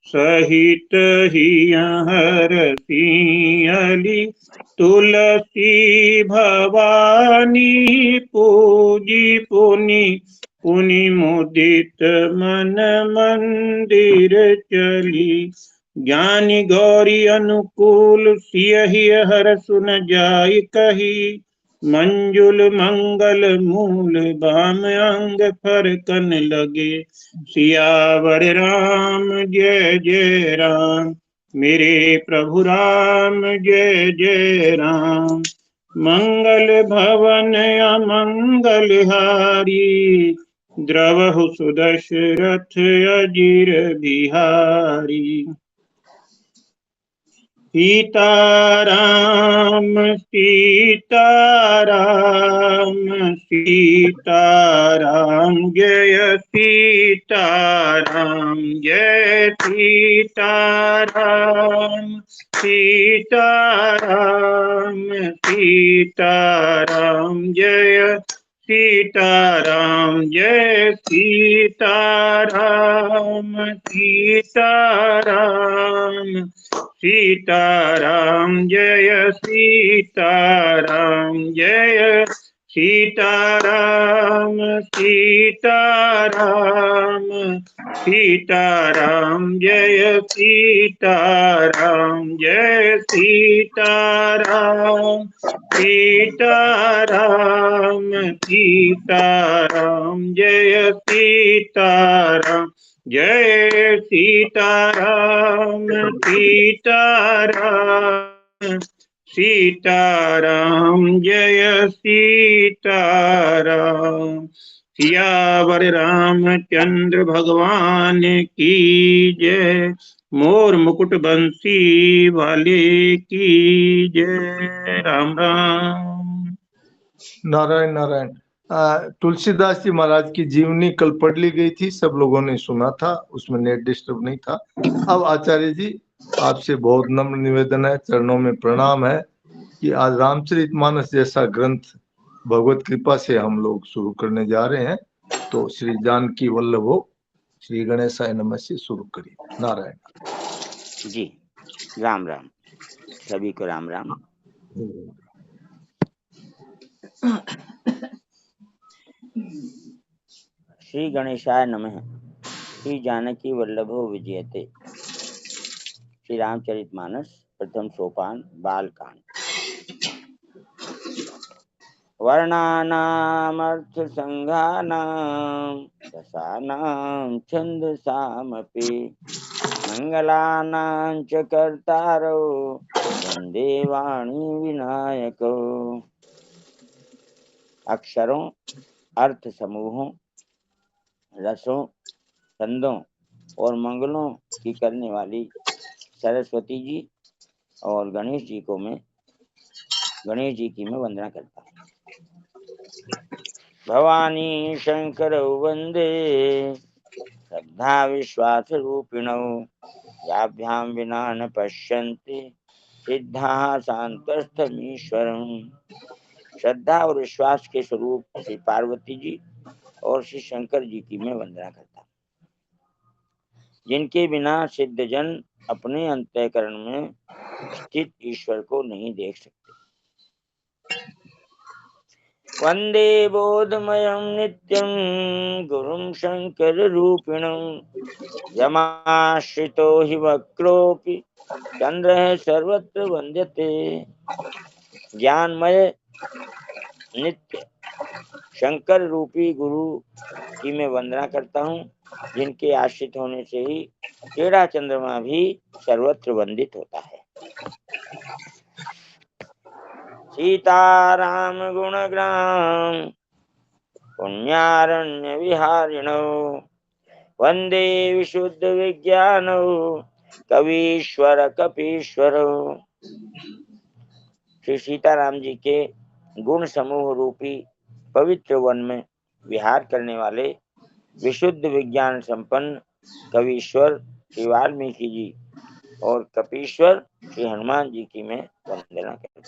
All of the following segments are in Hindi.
सहित ही हरसियली तुलसी भवानी पूजी पुनि पुनि मुदित मन मंदिर चली। ज्ञानी गौरी अनुकूल सियहि हर सुन जाय कही। मंजुल मंगल मूल बाम अंग फरकन लगे। सियावर राम जय जय राम, मेरे प्रभु राम जय जय राम। मंगल भवन अमंगल हारी, द्रवहु सुदशरथ अजीर बिहारी। सीताराम सीताराम सीताराम जय सीताराम जय सीताराम। सीताराम सीताराम जय सीताराम जय सीताराम। सीताराम सीताराम जय सीताराम जय सीताराम। सीताराम सीताराम जय सीताराम जय सीताराम। सीताराम सीताराम जय सीताराम जय सीताराम। सीताराम सीताराम जय सीताराम। सियावर रामचंद्र भगवान की जय। मोर मुकुट बंसी वाले की जय। राम राम। नारायण नारायण। तुलसीदास जी महाराज की जीवनी कल पढ़ ली गई थी, सब लोगों ने सुना था, उसमें नेट डिस्टर्ब नहीं था। अब आचार्य जी आपसे बहुत नम्र निवेदन है, चरणों में प्रणाम है कि आज रामचरितमानस जैसा ग्रंथ भगवत कृपा से हम लोग शुरू करने जा रहे हैं, तो श्री जानकी वल्लभो श्री गणेशाय नमः से शुरू करिए। नारायण जी। राम राम, सभी को राम राम। श्री गणेशाय नमः। श्री जानकी वल्लभो विजयते। श्री रामचरितमानस प्रथम सोपान बालकांड। वर्णानामर्थ संघानां रसानां छन्दसामपि मंगलानां च कर्तारो वंदे वाणी विनायको। अक्षरों, अर्थ समूहों, रसों, छंदों और मंगलों की करने वाली सरस्वती जी और गणेश जी की मैं वंदना करता हूँ। भवानी शंकर वंदे श्रद्धा विश्वास रूपिणौ। याभ्यां विना न पश्यन्ति सिद्धाः शान्तस्थमीश्वरम्। श्रद्धा और विश्वास के स्वरूप श्री पार्वती जी और श्री शंकर जी की मैं वंदना करता हूँ, जिनके बिना सिद्धजन अपने अंतःकरण में स्थित ईश्वर को नहीं देख सकते। वंदे बोधमयं नित्यं गुरुं शंकर रूपिणं। यमाश्रितो हि वक्रोऽपि चंद्रः सर्वत्र वंद्यते। ज्ञानमय नित्य शंकर रूपी गुरु की मैं वंदना करता हूँ, जिनके आश्रित होने से ही टेढ़ा चंद्रमा भी सर्वत्र वंदित होता है। सीताराम गुणग्राम पुण्यारण्य विहारिणो। वंदे विशुद्ध विज्ञानो कवीश्वर कपीश्वरो। श्री सीताराम जी के गुण समूह रूपी पवित्र वन में विहार करने वाले विशुद्ध विज्ञान संपन्न कवीश्वर श्री वाल्मीकि जी और कपीश्वर श्री हनुमान जी की मैं वंदना करता हूँ।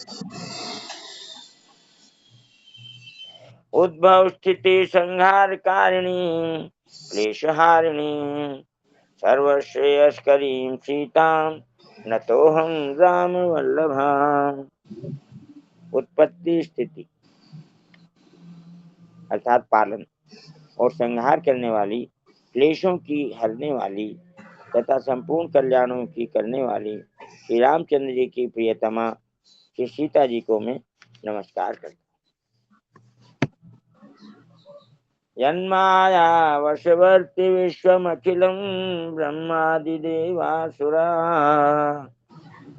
उद्भव स्थिति संहार कारिणी क्लेशहारिणी सर्वश्रेयस्करीं सीतां नतोऽहं राम वल्लभाम्। उत्पत्ति स्थिति अर्थात पालन और संहार करने वाली, क्लेशों की हरने वाली तथा संपूर्ण कल्याणों की करने वाली श्री रामचंद्र जी की प्रियतमा श्री सीता जी को मैं नमस्कार करता हूँ। यन्माया वशवर्ति विश्वमखिलं ब्रह्मादिदेवासुरा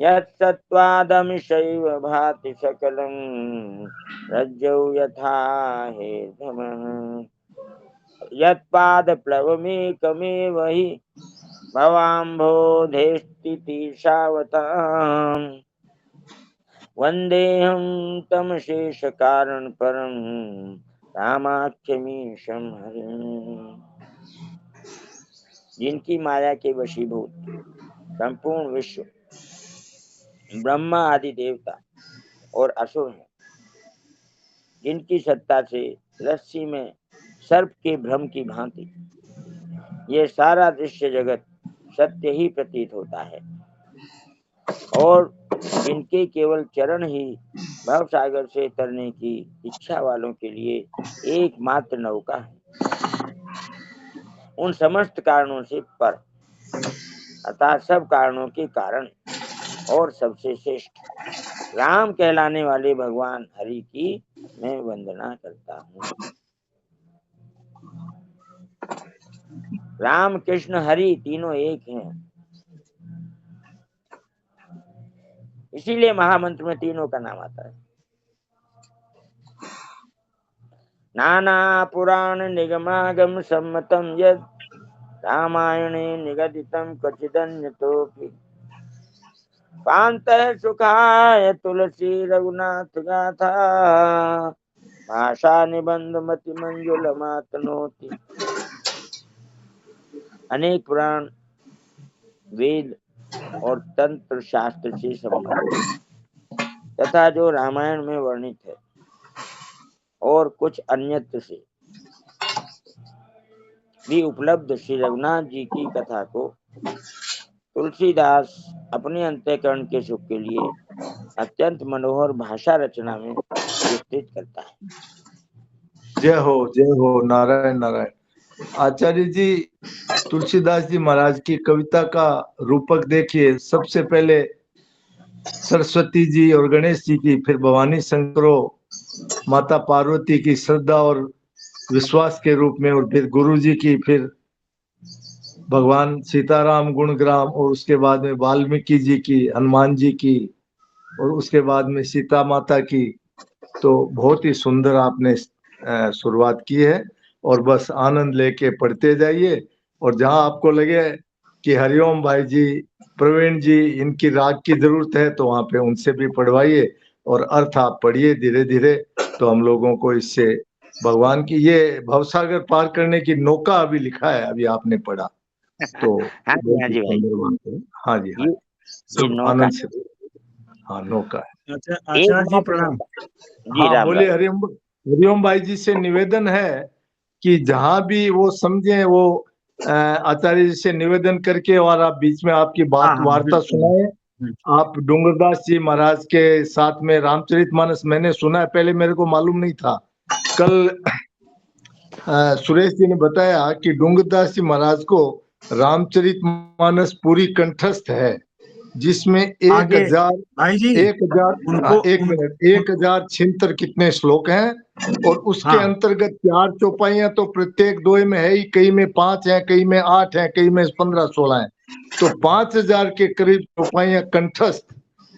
यत्सत्त्वादमिषैव भाति सकलं रज्जौ यथा हेर्धमः यत्पादप्लवमेकमेव हि भवाम्भोधेस्तितीर्षावताम् वन्देऽहं तमशेषकारणपरं रामाख्यमीशं हरिम्। जिनकी माया के वशीभूत संपूर्ण विश्व ब्रह्मा आदि देवता और असुर हैं, जिनकी सत्ता से रस्सी में सर्प के भ्रम की भांति ये सारा दृश्य जगत सत्य ही प्रतीत होता है और जिनके केवल चरण ही भव सागर से तरने की इच्छा वालों के लिए एकमात्र नौका है, उन समस्त कारणों से पर अर्थात सब कारणों के कारण और सबसे श्रेष्ठ राम कहलाने वाले भगवान हरि की मैं वंदना करता हूँ। राम कृष्ण हरि तीनों एक हैं, इसीलिए महामंत्र में तीनों का नाम आता है। नाना पुराण निगमागम सम्मतम यद रामायणे निगदितं क्वचिदन्यतोऽपि पान्तः सुखाय तुलसी रघुनाथ गाथा भाषा निबंध मति मंजुलमातनोति। अनेक पुराण, वेद और तंत्र शास्त्र से संबंधित तथा जो रामायण में वर्णित है और कुछ अन्यत्र से भी उपलब्ध श्री रघुनाथ जी की कथा को तुलसीदास अपने अंतःकरण के सुख के लिए अत्यंत मनोहर भाषा रचना में विस्तृत करता है। जय हो नारायण नारायण। आचार्य जी तुलसीदास जी महाराज की कविता का रूपक देखिए। सबसे पहले सरस्वती जी और गणेश जी की, फिर भवानी शंकरों माता पार्वती की श्रद्धा और विश्वास के रूप में, और फिर गुरु जी की, फिर भगवान सीताराम गुणग्राम, और उसके बाद में वाल्मीकि जी की, हनुमान जी की, और उसके बाद में सीता माता की। तो बहुत ही सुंदर आपने शुरुआत की है और बस आनंद लेके पढ़ते जाइए। और जहां आपको लगे कि हरिओम भाई जी, प्रवीण जी, इनकी राग की जरूरत है तो वहां पे उनसे भी पढ़वाइए और अर्थ आप पढ़िए धीरे धीरे। तो हम लोगों को इससे भगवान की ये भवसागर पार करने की नौका अभी लिखा है, अभी आपने पढ़ा तो हाँ जी बहुत ही भाई, सुंदर बात है। हाँ जी हाँ, ये सब नौका आनंद से। हाँ नौका है। अच्छा एक आचार्य जी बात प्रणाम। जी हाँ राम बोलिए। राम। हरिओम भाई जी से निवेदन है कि जहां भी वो समझे वो आचार्य जी से निवेदन करके, और आप बीच में आपकी बात हाँ हाँ वार्ता बिल्कुल। सुनाए। आप डूंगरदास जी महाराज के साथ में रामचरितमानस मैंने सुना है, पहले मेरे को मालूम नहीं था। कल सुरेश जी ने बताया कि डूंगरदास जी महाराज को रामचरितमानस पूरी कंठस्थ है, जिसमें आगे भाई जी उनको एक मिनट, 1076 कितने श्लोक हैं, और उसके हाँ अंतर्गत 4 चौपाइयां तो प्रत्येक दोहे में है ही, कई में 5 है, कई में 8 है, कई में 15-16 है। तो 5000 के करीब चौपाइयां कंठस्थ।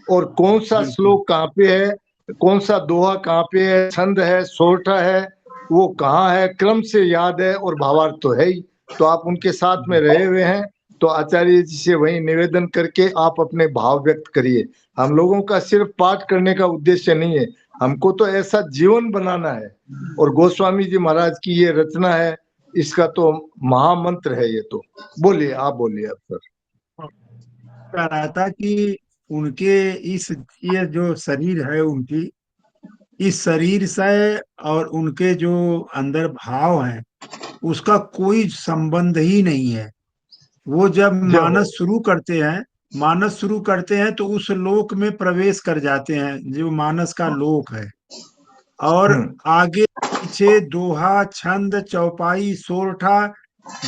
और कौन सा बिल्कुल श्लोक कहाँ पे है, कौन सा दोहा कहाँ पे है, छंद है, सोरठा है, वो कहाँ है, क्रम से याद है, और भावार्थ तो है ही। तो आप उनके साथ में रहे हुए हैं, तो आचार्य जी से वही निवेदन करके आप अपने भाव व्यक्त करिए। हम लोगों का सिर्फ पाठ करने का उद्देश्य नहीं है, हमको तो ऐसा जीवन बनाना है। और गोस्वामी जी महाराज की ये रचना है, इसका तो महामंत्र है ये। तो बोलिए, आप बोलिए अब सर। कह रहा था कि उनके इस ये जो शरीर है उनकी, इस शरीर से और उनके जो अंदर भाव है उसका कोई संबंध ही नहीं है। वो जब जय हो। मानस शुरू करते हैं तो उस लोक में प्रवेश कर जाते हैं जो मानस का लोक है। और हम्म। आगे पीछे दोहा, छंद, चौपाई, सोरठा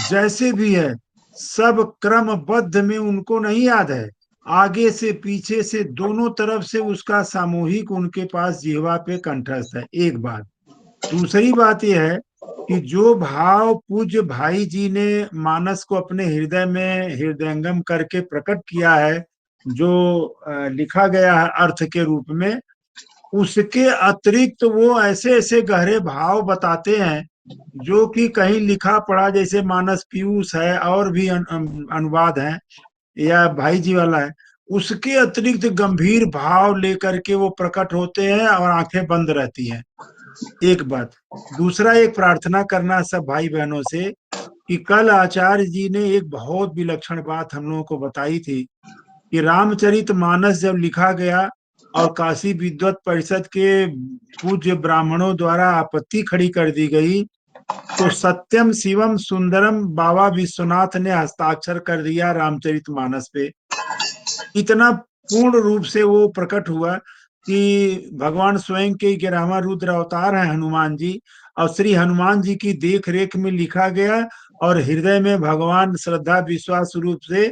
जैसे भी है सब क्रमबद्ध में उनको नहीं याद है। आगे से पीछे से दोनों तरफ से उसका सामूहिक उनके पास जिह्वा पे कंठस्थ है। एक बात। दूसरी बात यह है कि जो भाव पूज्य भाई जी ने मानस को अपने हृदय में हृदयंगम करके प्रकट किया है, जो लिखा गया है अर्थ के रूप में, उसके अतिरिक्त वो ऐसे ऐसे गहरे भाव बताते हैं जो कि कहीं लिखा पढ़ा, जैसे मानस पीयूष है और भी अनुवाद है या भाई जी वाला है, उसके अतिरिक्त गंभीर भाव लेकर के वो प्रकट होते हैं और आंखें बंद रहती हैं। एक बात। दूसरा, एक प्रार्थना करना सब भाई बहनों से कि कल आचार्य जी ने एक बहुत विलक्षण बात हम लोगों को बताई थी कि रामचरित मानस जब लिखा गया और काशी विद्वत परिषद के पूज्य ब्राह्मणों द्वारा आपत्ति खड़ी कर दी गई, तो सत्यम शिवम सुंदरम बाबा विश्वनाथ ने हस्ताक्षर कर दिया रामचरित मानस पे। इतना पूर्ण रूप से वो प्रकट हुआ कि भगवान स्वयं के 11वां रुद्र अवतार है हनुमान जी, और श्री हनुमान जी की देख रेख में लिखा गया और हृदय में भगवान श्रद्धा विश्वास रूप से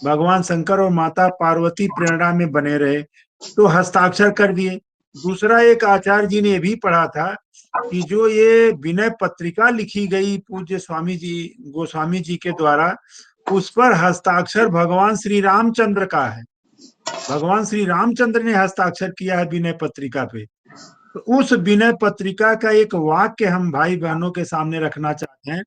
भगवान शंकर और माता पार्वती प्रेरणा में बने रहे, तो हस्ताक्षर कर दिए। दूसरा, एक आचार्य जी ने ये भी पढ़ा था कि जो ये विनय पत्रिका लिखी गई पूज्य स्वामी जी गोस्वामी जी के द्वारा, उस पर हस्ताक्षर भगवान श्री रामचंद्र का है। भगवान श्री रामचंद्र ने हस्ताक्षर किया है विनय पत्रिका पे। तो उस विनय पत्रिका का एक वाक्य हम भाई बहनों के सामने रखना चाहते हैं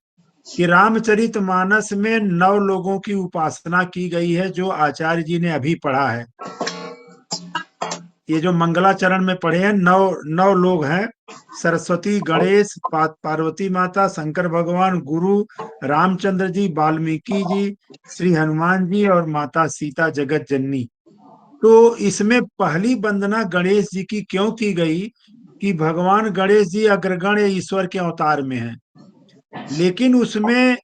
कि रामचरित मानस में 9 लोगों की उपासना की गई है, जो आचार्य जी ने अभी पढ़ा है। ये जो मंगलाचरण में पढ़े हैं, 9 लोग हैं: सरस्वती, गणेश, पार्वती माता, शंकर भगवान, गुरु रामचंद्र जी, वाल्मीकि जी, श्री हनुमान जी और माता सीता जगत जननी। तो इसमें पहली वंदना गणेश जी की क्यों की गई कि भगवान गणेश जी अग्रगण्य ईश्वर के अवतार में हैं, लेकिन उसमें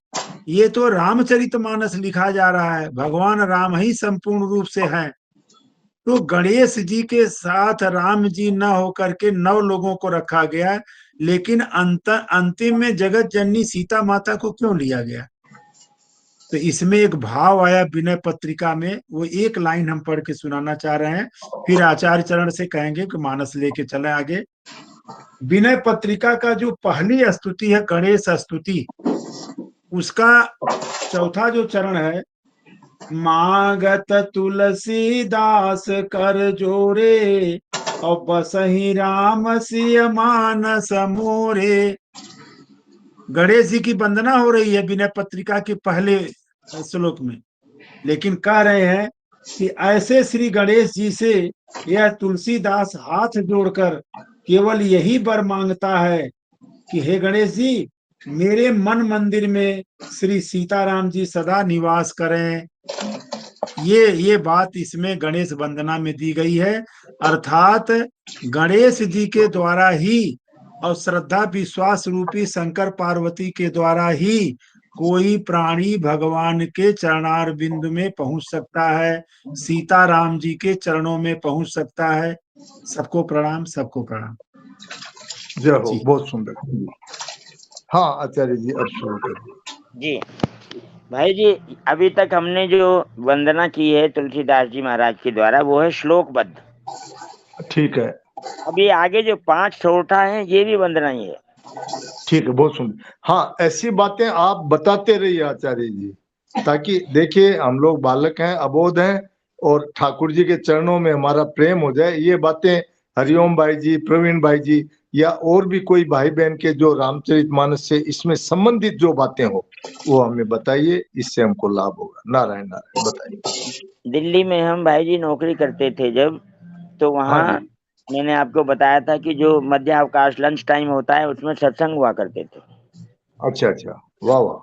ये तो रामचरितमानस लिखा जा रहा है, भगवान राम ही संपूर्ण रूप से हैं। तो गणेश जी के साथ राम जी न होकर के 9 लोगों को रखा गया, लेकिन अंतिम में जगत जननी सीता माता को क्यों लिया गया? तो इसमें एक भाव आया विनय पत्रिका में, वो एक लाइन हम पढ़ के सुनाना चाह रहे हैं, फिर आचार्य चरण से कहेंगे कि मानस लेके चले आगे। विनय पत्रिका का जो पहली स्तुति है गणेश स्तुति, उसका चौथा जो चरण है: मागत तुलसीदास कर जोरे और बसहि राम सिय मानस मोरे। गणेश जी की वंदना हो रही है विनय पत्रिका के पहले श्लोक में, लेकिन कह रहे हैं कि ऐसे श्री गणेश जी से यह तुलसीदास हाथ जोड़कर केवल यही वर मांगता है कि हे गणेश जी, मेरे मन मंदिर में श्री सीताराम जी सदा निवास करें। ये बात इसमें गणेश वंदना में दी गई है, अर्थात गणेश जी के द्वारा ही और श्रद्धा विश्वास रूपी शंकर पार्वती के द्वारा ही कोई प्राणी भगवान के चरणार बिंदु में पहुंच सकता है, सीताराम जी के चरणों में पहुंच सकता है। सबको प्रणाम, सबको प्रणाम। जय हो, जी बहुत सुंदर। हाँ आचार्य जी, अब शुरू करें। जी भाई जी, अभी तक हमने जो वंदना की है तुलसीदास जी महाराज के द्वारा, वो है श्लोकबद्ध। ठीक है, अभी आगे जो 5 सोरठा है, ये भी वंदना ही है। ठीक है, बहुत सुंदर। हाँ, ऐसी बातें आप बताते रहिए आचार्य जी, ताकि देखिए हम लोग बालक हैं, अबोध हैं, और ठाकुर जी के चरणों में हमारा प्रेम हो जाए। ये बातें हरिओम भाई जी, प्रवीण भाई जी, या और भी कोई भाई बहन के जो रामचरितमानस से इसमें संबंधित जो बातें हो, वो हमें बताइए, इससे हमको लाभ होगा। नारायण नारायण, बताइए। दिल्ली में हम भाई जी नौकरी करते थे जब, तो हाँ वहाँ जी। मैंने आपको बताया था कि जो मध्य अवकाश लंच टाइम होता है, उसमें सत्संग हुआ करते थे। अच्छा अच्छा, वाह वाह।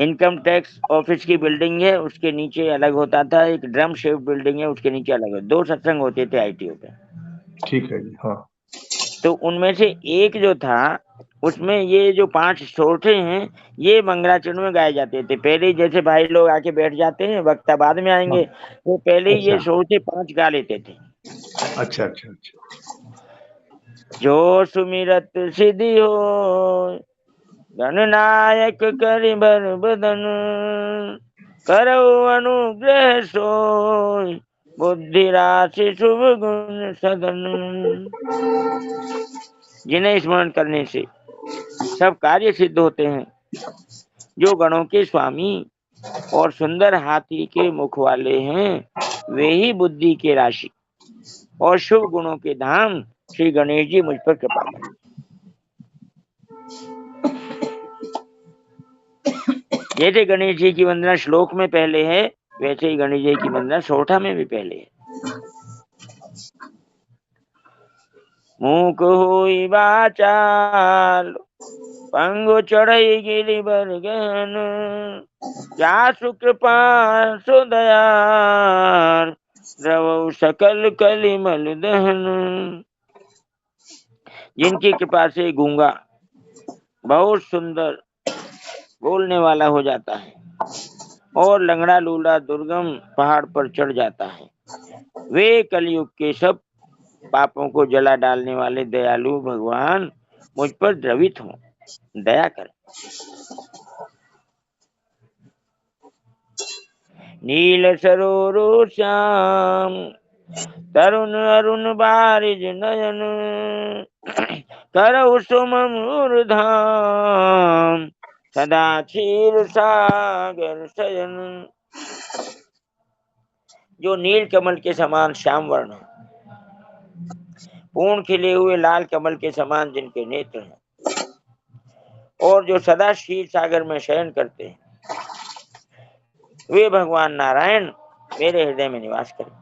इनकम टैक्स ऑफिस की बिल्डिंग है, उसके नीचे अलग होता था एक ड्रम शेप बिल्डिंग है, उसके नीचे अलग है, 2 सत्संग होते थे आईटीओ पे। ठीक है जी। हाँ तो उनमें से एक जो था, उसमें ये जो 5 सोरठे हैं ये मंगलाचरण में गाए जाते थे। पहले जैसे भाई लोग आके बैठ जाते हैं, वक्ता बाद में आएंगे, तो पहले ये सोरठे 5 गा लेते थे। अच्छा अच्छा अच्छा। जो सुमिरत सिद्धि हो, गणनायक करि बर बदन, करौ अनुग्रह सोय, बुद्धि राशि शुभ गुण सदन। जिन्हें स्मरण करने से सब कार्य सिद्ध होते हैं, जो गणों के स्वामी और सुंदर हाथी के मुख वाले हैं, वे ही बुद्धि के राशि और शुभ गुणों के धाम श्री गणेश जी मुझ पर कृपा करें। जैसे गणेश जी की वंदना श्लोक में पहले है, वैसे ही गणेश जी की वंदना सोरठा में भी पहले है। मूक होई वाचाल, पंगु चढ़ई गिरि बर गहन, जासु कृपा सुदयाल, द्रवौ सकल कलिमल दहन। जिनकी कृपा से गूंगा बहुत सुंदर बोलने वाला हो जाता है और लंगड़ा लूला दुर्गम पहाड़ पर चढ़ जाता है, वे कलयुग के सब पापों को जला डालने वाले दयालु भगवान मुझ पर द्रवित हों, दया करें। नील सरोरु श्याम, तरुण अरुण बारिज नयन, करहु सुमधुर धाम, सदा क्षीर सागर शयन। जो नील कमल के समान श्याम वर्ण है, पूर्ण खिले हुए लाल कमल के समान जिनके नेत्र हैं, और जो सदा क्षीर सागर में शयन करते हैं, वे भगवान नारायण मेरे हृदय में निवास करें।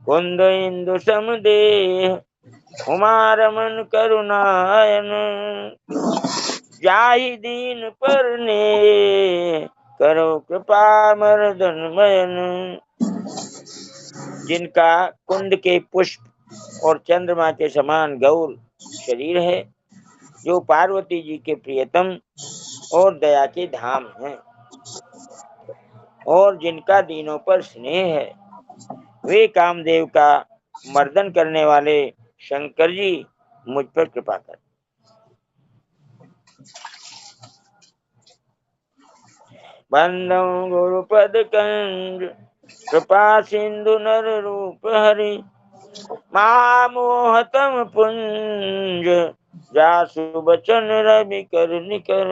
कुंद इंदु समदेह, उमा रमन करुणायन, जाहि दीन पर ने, करो कृपा मर्दन मयन। जिनका कुंद के पुष्प और चंद्रमा के समान गौर शरीर है, जो पार्वती जी के प्रियतम और दया के धाम हैं, और जिनका दीनों पर स्नेह है, वे कामदेव का मर्दन करने वाले शंकर जी मुझ पर कृपा कर। बंदौ गुरुपद कंज, कृपा सिंधु नर रूप हरि, महामोहतम पुंज, जासु बचन रवि कर निकर।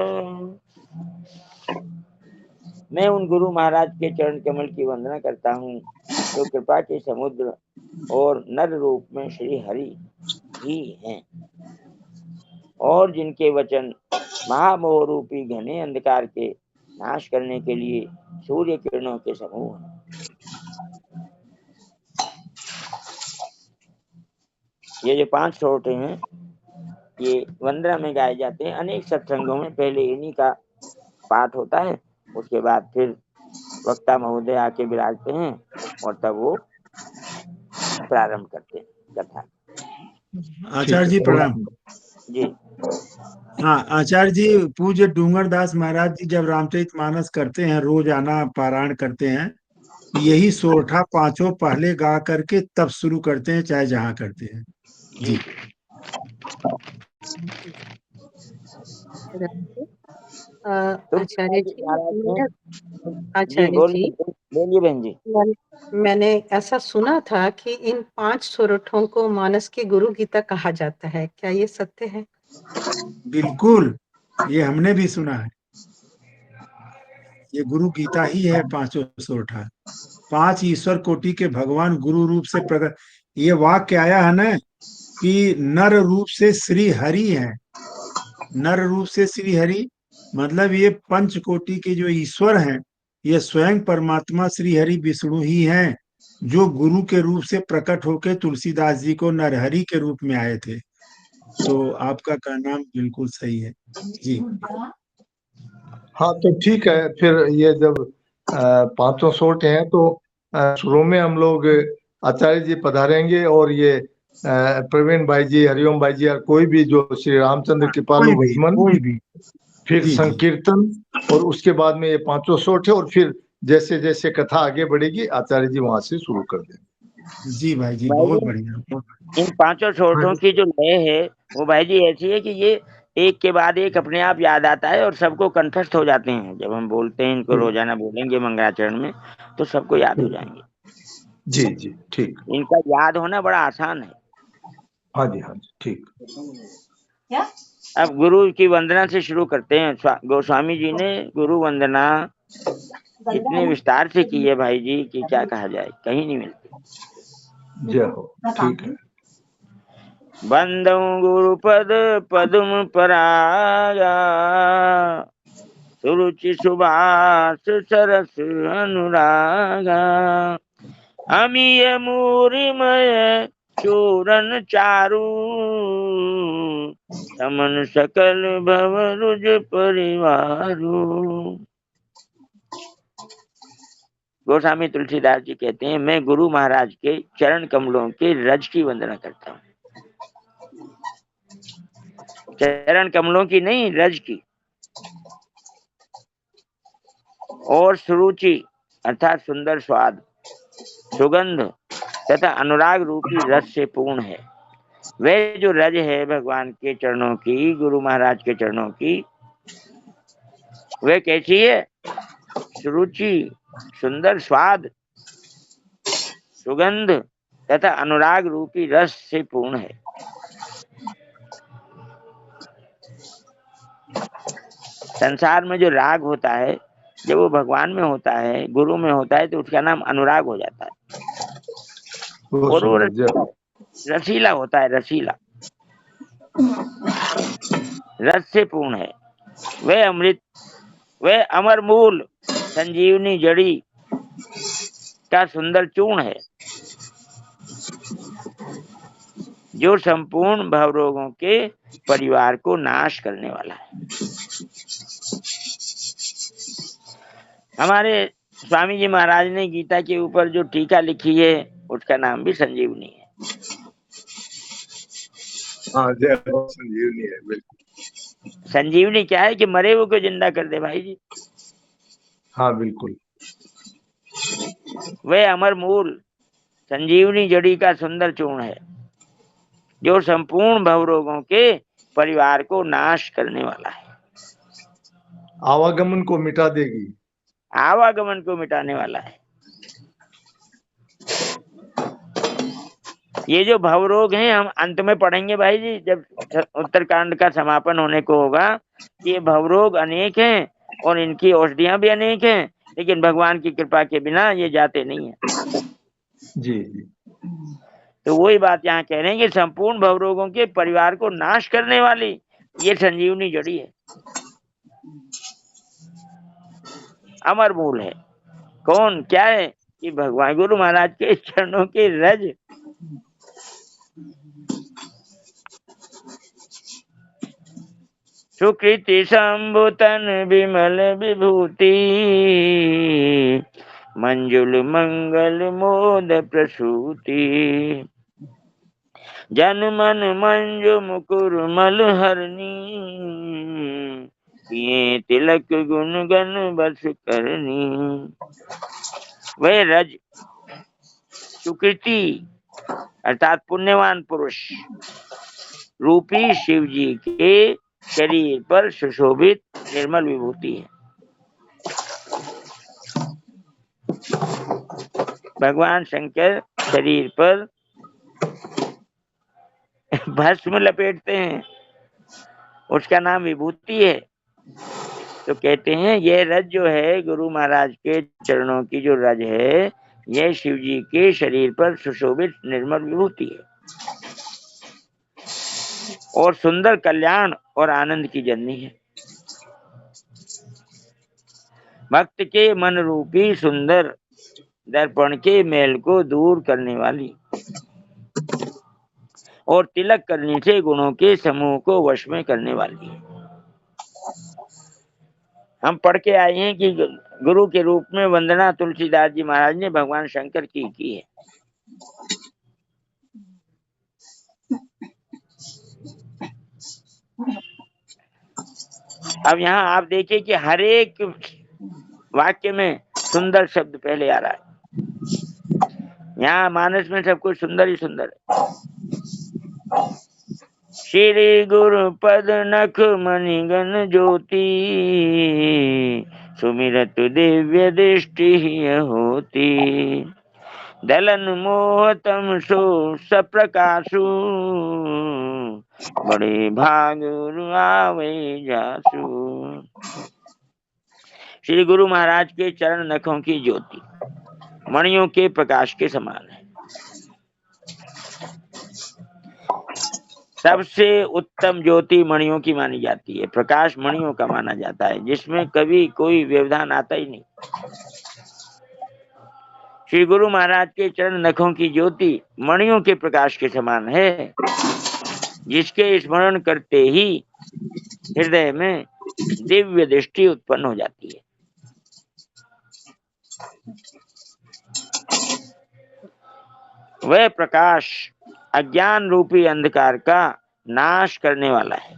मैं उन गुरु महाराज के चरण कमल की वंदना करता हूँ, जो कृपा के समुद्र और नर रूप में श्री हरि ही हैं, और जिनके वचन महामोह रूपी घने अंधकार के नाश करने के लिए सूर्य किरणों के समूह हैं। ये जो 5 सोरठे हैं, ये वंदना में गाए जाते हैं। अनेक सत्संगों में पहले इन्हीं का पाठ होता है, उसके बाद फिर वक्ता महोदय आके विराजते हैं और तब वो प्रारंभ करते हैं कथा। आचार्य जी प्रणाम। जी हाँ आचार्य जी, पूज्य डूंगरदास महाराज जी जब रामचरितमानस करते हैं, रोजाना पारायण करते हैं, यही सोरठा 5 पहले गा करके तब शुरू करते हैं, चाहे जहाँ करते हैं। जी आचार्य जी, जी बोलिए बहन जी। मैंने ऐसा सुना था कि इन 5 सोरठों को मानस की गुरु गीता कहा जाता है, क्या ये सत्य है? बिल्कुल, ये हमने भी सुना है। ये गुरु गीता ही है 5 सोरठा। 5 ईश्वर कोटि के भगवान गुरु रूप से प्रकट। ये वाक्य आया है ना कि नर रूप से श्री हरि है। नर रूप से श्री हरि मतलब ये पंचकोटि के जो ईश्वर हैं, ये स्वयं परमात्मा श्री हरि विष्णु ही हैं, जो गुरु के रूप से प्रकट होकर तुलसीदास जी को नरहरि के रूप में आए थे। तो आपका कहना बिल्कुल सही है जी। हाँ तो ठीक है, फिर ये जब 500 सोरठे हैं तो शुरू में हम लोग आचार्य जी पधारेंगे और ये प्रवीण भाई जी, हरिओम भाई जी और कोई भी जो श्री रामचंद्र कृपालु भजमन, कोई भी फिर जी जी संकीर्तन, और उसके बाद में ये 5 सोठ है, और फिर जैसे जैसे कथा आगे बढ़ेगी आचार्य जी वहां से शुरू कर देंगे। जी भाई जी, भाई बहुत जी बढ़िया। इन 5 छोटों की जो लय है वो भाई जी ऐसी है कि ये एक के बाद एक अपने आप याद आता है और सबको कंठस्थ हो जाते हैं। जब हम बोलते हैं इनको रोजाना बोलेंगे मंगलाचरण में तो सबको याद हो जाएंगे। जी जी ठीक। इनका याद होना बड़ा आसान है। हाँ जी ठीक। अब गुरु की वंदना से शुरू करते हैं। गोस्वामी जी ने गुरु वंदना इतने विस्तार से की है भाई जी कि क्या कहा जाए, कहीं नहीं मिलती। जय हो। ठीक है। बंदौ गुरुपद पद्म परागा, सुरुचि सुभाष सरस अनुरागा, अमीय मूरिमय चूरन चारु, समन सकल भव रुज परिवारु। गोस्वामी तुलसीदास जी कहते हैं, मैं गुरु महाराज के चरण कमलों के रज की वंदना करता हूँ। चरण कमलों की नहीं, रज की। और सुरुचि अर्थात सुंदर स्वाद, सुगंध तथा अनुराग रूपी रस से पूर्ण है। वह जो रज है भगवान के चरणों की, गुरु महाराज के चरणों की, वह कैसी है? सुरुचि, सुंदर स्वाद, सुगंध तथा अनुराग रूपी रस से पूर्ण है। संसार में जो राग होता है, जब वो भगवान में होता है, गुरु में होता है, तो उसका नाम अनुराग हो जाता है। बहुत और वो सुंदर। जय हो। रसीला होता है, रसीला, रस से पूर्ण है। वह अमृत, वह अमर मूल, संजीवनी जड़ी का सुंदर चूर्ण है, जो संपूर्ण भवरोगों के परिवार को नाश करने वाला है। हमारे स्वामी जी महाराज ने गीता के ऊपर जो टीका लिखी है उसका नाम भी संजीवनी है। हाँ जय हो। संजीवनी है बिल्कुल। संजीवनी क्या है कि मरे हुए को जिंदा कर दे भाई जी। हाँ बिल्कुल। वह अमर मूल, संजीवनी जड़ी का सुंदर चूर्ण है, जो संपूर्ण भवरोगों के परिवार को नाश करने वाला है, आवागमन को मिटा देगी, आवागमन को मिटाने वाला है। ये जो भवरोग हैं हम अंत में पढ़ेंगे भाई जी, जब उत्तरकांड का समापन होने को होगा, कि ये भवरोग अनेक हैं और इनकी औषधियां भी अनेक हैं, लेकिन भगवान की कृपा के बिना ये जाते नहीं है। जी जी। तो वही बात यहाँ कह रहे हैं कि संपूर्ण भवरोगों के परिवार को नाश करने वाली ये संजीवनी जड़ी है, अमर मूल है। कौन, क्या है? कि भगवान गुरु महाराज के चरणों के रज। सुकृति शंभुतन विमल विभूति, मंजुल मंगल मोद प्रसूति, जन मन मंजु मुकुर मल हरनी, किए तिलक गुण गण बस करनी। वह रज सुकृति अर्थात पुण्यवान पुरुष रूपी शिव जी के शरीर पर सुशोभित निर्मल विभूति है। भगवान शंकर शरीर पर भस्म लपेटते हैं, उसका नाम विभूति है। तो कहते हैं यह रज जो है गुरु महाराज के चरणों की जो रज है, यह शिव जी के शरीर पर सुशोभित निर्मल विभूति है और सुंदर कल्याण और आनंद की जननी है। भक्त के मन रूपी सुंदर दर्पण के मैल को दूर करने वाली और तिलक करने से गुणों के समूह को वश में करने वाली है। हम पढ़ के आए हैं कि गुरु के रूप में वंदना तुलसीदास जी महाराज ने भगवान शंकर की है। अब यहाँ आप देखिए कि हर एक वाक्य में सुंदर शब्द पहले आ रहा है। यहाँ मानस में सब कुछ सुंदर ही सुंदर है। श्री गुरु पद नख मणिगण ज्योति, सुमिरत दिव्य दृष्टि होती, दलन मोहतम सो सप्रकाशु, बड़े भाग गुरु आवे जासु। श्री गुरु महाराज के चरण नखों की ज्योति मणियों के प्रकाश के समान है। सबसे उत्तम ज्योति मणियों की मानी जाती है, प्रकाश मणियों का माना जाता है, जिसमें कभी कोई व्यवधान आता ही नहीं। श्री गुरु महाराज के चरण नखों की ज्योति मणियों के प्रकाश के समान है, जिसके स्मरण करते ही हृदय में दिव्य दृष्टि उत्पन्न हो जाती है। वह प्रकाश अज्ञान रूपी अंधकार का नाश करने वाला है।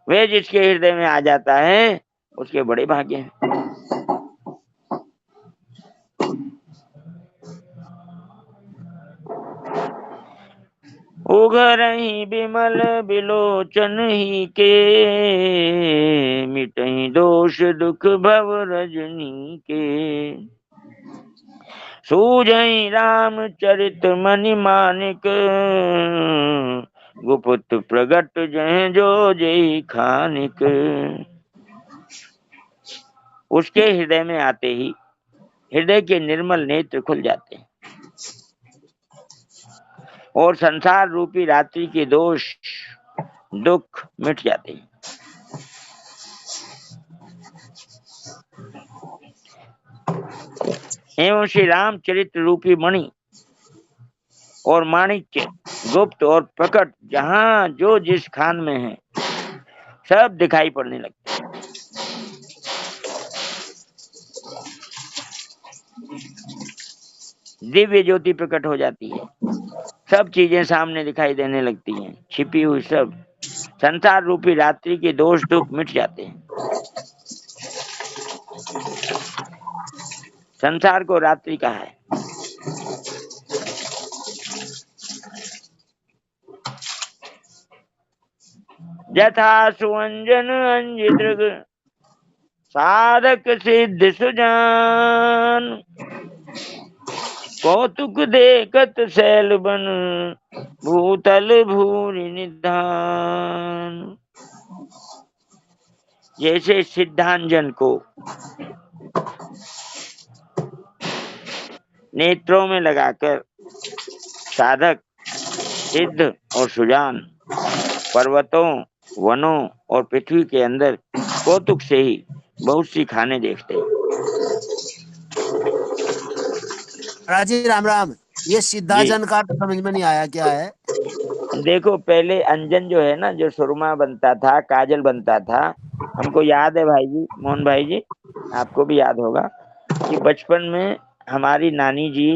वह जिसके हृदय में आ जाता है उसके बड़े भाग्य हैं। उघरहि बिमल बिलोचन ही के, मिटहि दोष दुख भव रजनी के, सूझहि रामचरित मनि मानिक, गुप्त प्रगट जह जो जय खानिक। उसके हृदय में आते ही हृदय के निर्मल नेत्र खुल जाते हैं और संसार रूपी रात्रि के दोष दुख मिट जाते हैं। एवं श्री रामचरित रूपी मणि और माणिक्य गुप्त और प्रकट जहां जो जिस खान में है सब दिखाई पड़ने लगते हैं। दिव्य ज्योति प्रकट हो जाती है, सब चीजें सामने दिखाई देने लगती हैं, छिपी हुई सब संसार रूपी रात्रि के दोष दुख मिट जाते हैं। संसार को रात्रि कहा है। यथा सुअंजन अंजिदृग, साधक सिद्ध सुजान, कौतुक देखत शैल बन, भूतल भूरि निधान। जैसे सिद्धांजन को नेत्रों में लगाकर साधक सिद्ध और सुजान पर्वतों वनों और पृथ्वी के अंदर कौतुक से ही बहुत सी खाने देखते हैं। राजी राम राम, ये सिद्धाजन का तो समझ में नहीं आया क्या है? देखो, पहले अंजन जो है ना, जो सुरमा बनता था, काजल बनता था, हमको याद है भाई जी, मोहन भाई जी, आपको भी याद होगा कि बचपन में हमारी नानी जी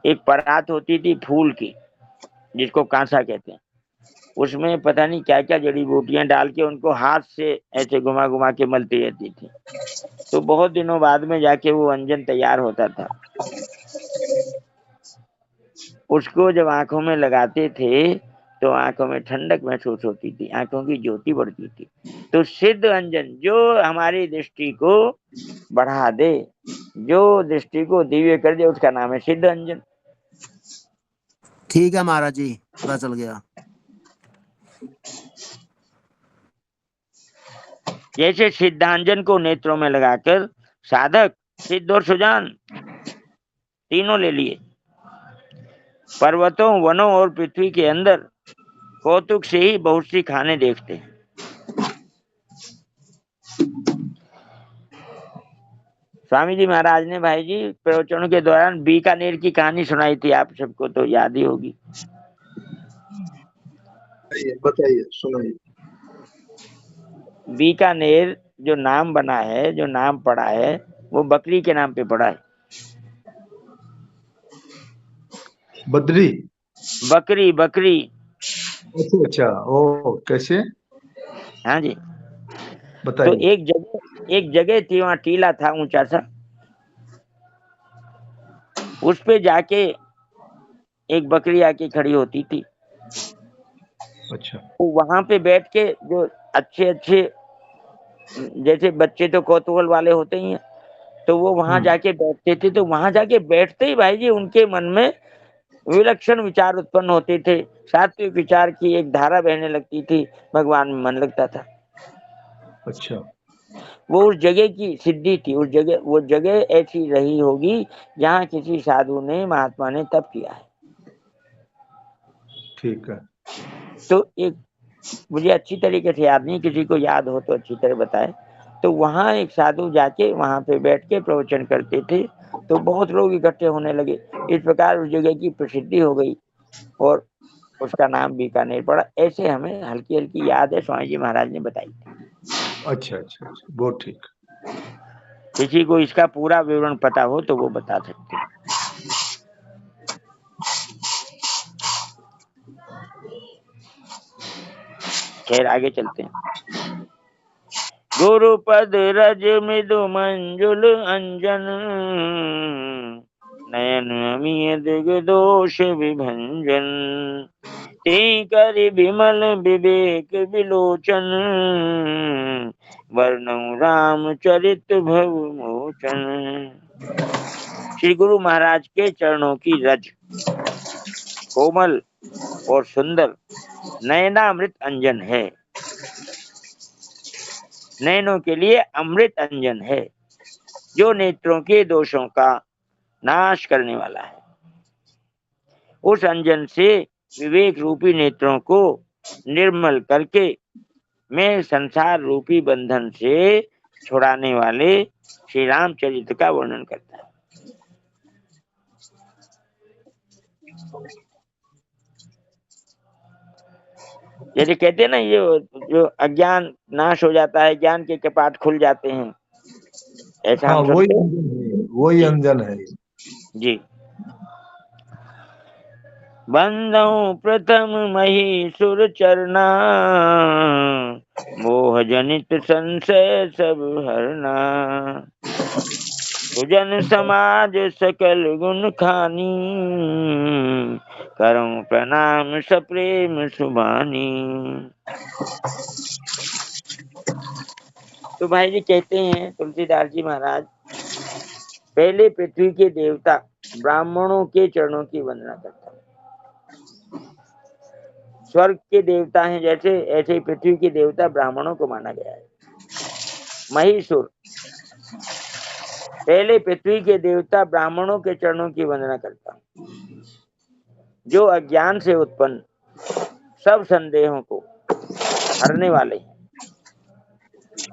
एक परात होती थी फूल की, जिसको कांसा कहते हैं, उसमें पता नहीं क्या क्या जड़ी बूटियां डाल के उनको हाथ से ऐसे घुमा घुमा के मलती रहती थी। तो बहुत दिनों बाद में जाके वो अंजन तैयार होता था। उसको जब आंखों में लगाते थे तो आंखों में ठंडक महसूस होती थी, आंखों की ज्योति बढ़ती थी। तो सिद्ध अंजन जो हमारी दृष्टि को बढ़ा दे, जो दृष्टि को दिव्य कर दे, उसका नाम है सिद्ध अंजन। ठीक है महाराज जी, पता चल गया। जैसे सिद्धांजन को नेत्रों में लगाकर साधक सिद्ध और सुजान तीनों ले लिए, पर्वतों वनों और पृथ्वी के अंदर कौतुक से ही बहुत सी खाने देखते हैं। स्वामी जी महाराज ने भाई जी प्रवचनों के दौरान बीकानेर की कहानी सुनाई थी, आप सबको तो याद ही होगी। बताइए, सुनाइए। बीकानेर जो नाम बना है, जो नाम पड़ा है, वो बकरी के नाम पे पड़ा है। बद्री। बकरी बकरी। अच्छा अच्छा, ओ कैसे, हाँ जी। तो बताइए। एक जगह थी, वहां टीला था ऊंचा सा, उस पे जाके एक बकरी आके खड़ी होती थी। अच्छा। तो वहां पे बैठ के जो अच्छे अच्छे, जैसे बच्चे तो कौतूहल वाले होते ही हैं, तो वो वहां जाके बैठते थे। तो वहां जाके बैठते ही भाई जी उनके मन में विलक्षण विचार उत्पन्न होते थे, सात्विक विचार की एक धारा बहने लगती थी, भगवान में मन लगता था। अच्छा। वो उस जगह की सिद्धि थी। वो जगह ऐसी रही होगी जहाँ किसी साधु ने, महात्मा ने तप किया है। ठीक है। तो एक, मुझे अच्छी तरीके से याद नहीं, किसी को याद हो तो अच्छी तरह बताए। तो वहाँ एक साधु जाके वहाँ पे बैठ के प्रवचन करते थे, तो बहुत लोग इकट्ठे होने लगे। इस प्रकार उस जगह की प्रसिद्धि हो गई और उसका नाम बीकानेर पड़ा। ऐसे हमें हल्की हल्की याद है, स्वामी जी महाराज ने बताई थी। अच्छा अच्छा अच्छा, बहुत ठीक। किसी को इसका पूरा विवरण पता हो तो वो बता सकते हैं। खैर आगे चलते हैं। गुरुपद रज मृदु मंजुल अंजन, नयन अमीय दिग दोष विभंजन, ते करि विमल विवेक विलोचन, वर्णौ राम चरित भव मोचन। श्री गुरु महाराज के चरणों की रज कोमल और सुंदर नयनामृत अंजन है, नयनों के लिए अमृत अंजन है, जो नेत्रों के दोषों का नाश करने वाला है। उस अंजन से विवेक रूपी नेत्रों को निर्मल करके मैं संसार रूपी बंधन से छुड़ाने वाले श्री रामचरित्र का वर्णन करता है। जैसे कहते हैं ना, ये जो अज्ञान नाश हो जाता है, ज्ञान के कपाट खुल जाते हैं, ऐसा हाँ, हम वही सुनते हैं। अंजन है, वही जी अंजन है। जी। बंदौ प्रथम महीसुर चरना, मोह जनित संशय सब हरना, सुजन समाज सकल गुण खानी, करऊं प्रणाम सप्रेम सुभानी। तो भाई जी कहते हैं तुलसीदास जी महाराज, पहले पृथ्वी के देवता ब्राह्मणों के चरणों की वंदना करता हूँ। स्वर्ग के देवता हैं जैसे, ऐसे ही पृथ्वी के देवता ब्राह्मणों को माना गया है। महीसुर, पहले पृथ्वी के देवता ब्राह्मणों के चरणों की वंदना करता हूँ, जो अज्ञान से उत्पन्न सब संदेहों को हरने वाले हैं।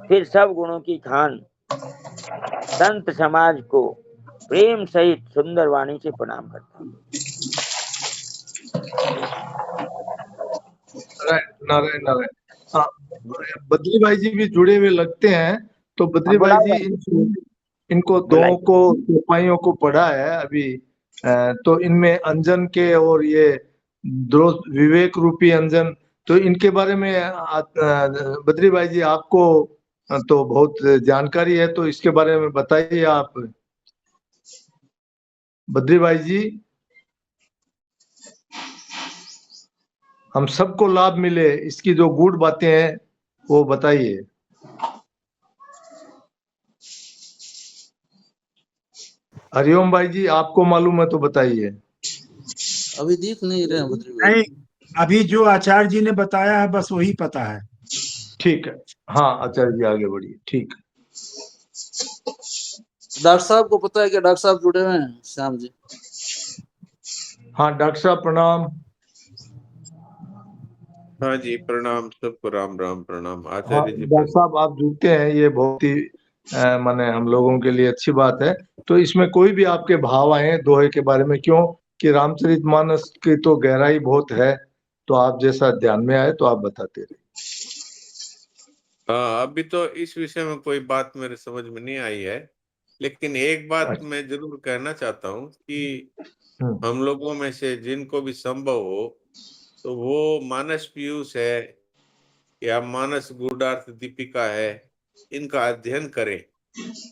फिर सब गुणों की खान संत समाज को प्रेम सहित सुंदर वाणी से प्रणाम करता हूँ। नारायण नारायण। हाँ, बद्री भाई जी भी जुड़े हुए लगते हैं, तो बद्री अब भाई बुलाओ जी भाई, इनको दो बुलाइए। को सिपाहियों को पढ़ा है अभी। तो इनमें अंजन के और ये विवेक रूपी अंजन, तो इनके बारे में बद्री भाई जी आपको तो बहुत जानकारी है, तो इसके बारे में बताइए आप बद्री भाई जी, हम सबको लाभ मिले, इसकी जो गूढ़ बातें हैं वो बताइए। हरिओम भाई जी, आपको मालूम है तो बताइए। अभी दिख नहीं रहे हैं बद्री भाई। नहीं, अभी जो आचार्य जी ने बताया है बस वही पता है। ठीक है, हाँ आचार्य जी आगे बढ़िए। ठीक है, डॉक्टर साहब को पता है कि डॉक्टर साहब जुड़े हुए हैं श्याम जी? हाँ डॉक्टर साहब प्रणाम। हाँ जी, प्रणाम सबको, राम राम, प्रणाम हाँ आचार्य जी, डॉक्टर साहब आप जुड़ते हैं, ये बहुत ही माने हम लोगों के लिए अच्छी बात है। तो इसमें कोई भी आपके भाव आए दोहे के बारे में, क्यों कि रामचरितमानस की तो गहराई बहुत है, तो आप जैसा ध्यान में आए तो आप बताते रहिए। हाँ, अभी तो इस विषय में कोई बात मेरे समझ में नहीं आई है, लेकिन एक बात अच्छा। मैं जरूर कहना चाहता हूँ कि हम लोगों में से जिनको भी संभव हो तो वो मानस पीयूष है या मानस गूढ़ार्थ दीपिका है, इनका अध्ययन करें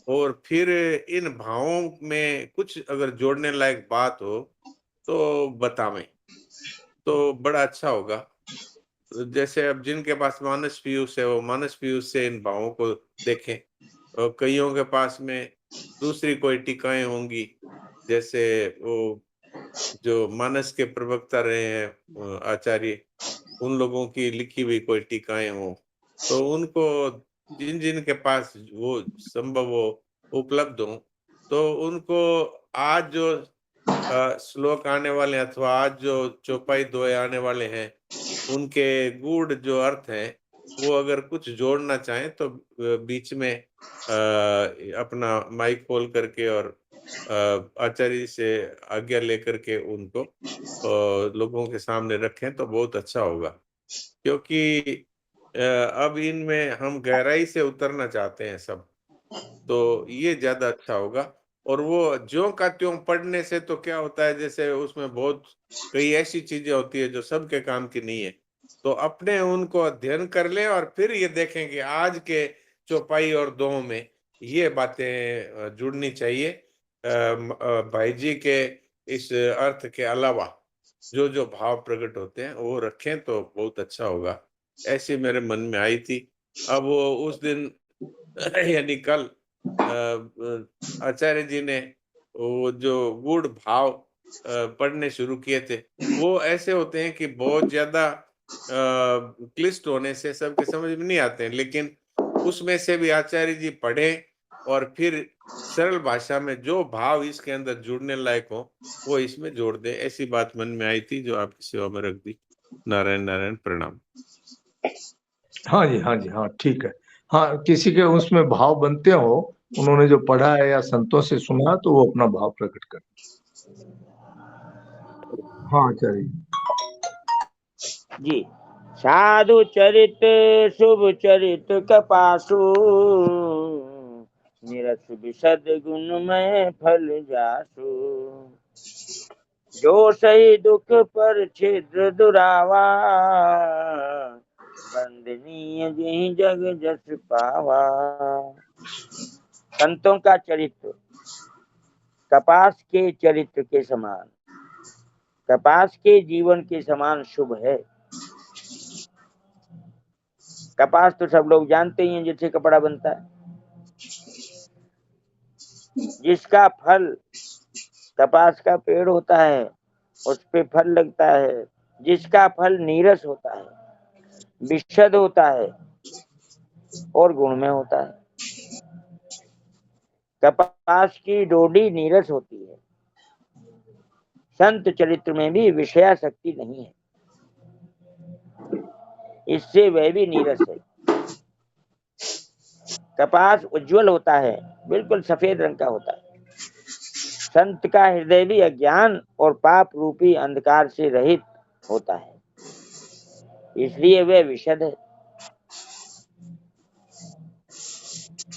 और फिर इन भावों में कुछ अगर जोड़ने लायक बात हो तो बतावें तो बड़ा अच्छा होगा। जैसे अब जिनके पास मानस पीयूष है वो मानस पीयूष से इन भावों को देखें, और कईयों के पास में दूसरी कोई टीकाएं होंगी, जैसे वो जो मानस के प्रवक्ता रहे हैं आचार्य, उन लोगों की लिखी हुई कोई टीकाएं हो तो उनको जिन जिन के पास वो संभव हो उपलब्ध हो तो उनको आज जो श्लोक आने वाले हैं अथवा आज जो चौपाई दोहे आने वाले हैं उनके गूढ़ जो अर्थ हैं वो अगर कुछ जोड़ना चाहें तो बीच में अपना माइक खोल करके और आचार्य से आज्ञा लेकर के उनको लोगों के सामने रखें तो बहुत अच्छा होगा, क्योंकि अब इनमें हम गहराई से उतरना चाहते हैं सब, तो ये ज्यादा अच्छा होगा। और वो ज्यों का त्यों पढ़ने से तो क्या होता है, जैसे उसमें बहुत कई ऐसी चीजें होती है जो सबके काम की नहीं है, तो अपने उनको अध्ययन कर लें और फिर ये देखें कि आज के चौपाई और दोहों में ये बातें जुड़नी चाहिए भाई जी के इस अर्थ के अलावा जो जो भाव प्रकट होते हैं वो रखें तो बहुत अच्छा होगा। ऐसी मेरे मन में आई थी। अब वो उस दिन यानी कल आचार्य जी ने वो जो गूढ़ भाव पढ़ने शुरू किए थे वो ऐसे होते हैं कि बहुत ज्यादा क्लिष्ट होने से सबके समझ में नहीं आते हैं, लेकिन उसमें से भी आचार्य जी पढ़े और फिर सरल भाषा में जो भाव इसके अंदर जुड़ने लायक हो वो इसमें जोड़ दे। ऐसी बात मन में आई थी जो आपकी सेवा में रख दी। नारायण नारायण, प्रणाम। हाँ जी, हाँ जी, हाँ ठीक है। हाँ, किसी के उसमें भाव बनते हो, उन्होंने जो पढ़ा है या संतों से सुना तो वो अपना भाव प्रकट कर। हाँ आचार्य जी। साधु चरित शुभ चरित कपासु, निरस विशद गुणमय फल जासु। जो सही दुख पर छिद्र दुरावा, बंदनीय जिहि जग जस पावा। संतों का चरित्र कपास के चरित्र के समान, कपास के जीवन के समान शुभ है। कपास तो सब लोग जानते ही हैं, जिससे कपड़ा बनता है। जिसका फल, कपास का पेड़ होता है, उस पे फल लगता है, जिसका फल नीरस होता है, विशद होता है और गुणमय होता है। कपास की डोडी नीरस होती है। संत चरित्र में भी विषयासक्ति नहीं है, इससे वह भी नीरस है। कपास उज्जवल होता है, बिल्कुल सफेद रंग का होता है। संत का हृदय भी अज्ञान और पाप रूपी अंधकार से रहित होता है, इसलिए वह विशद है।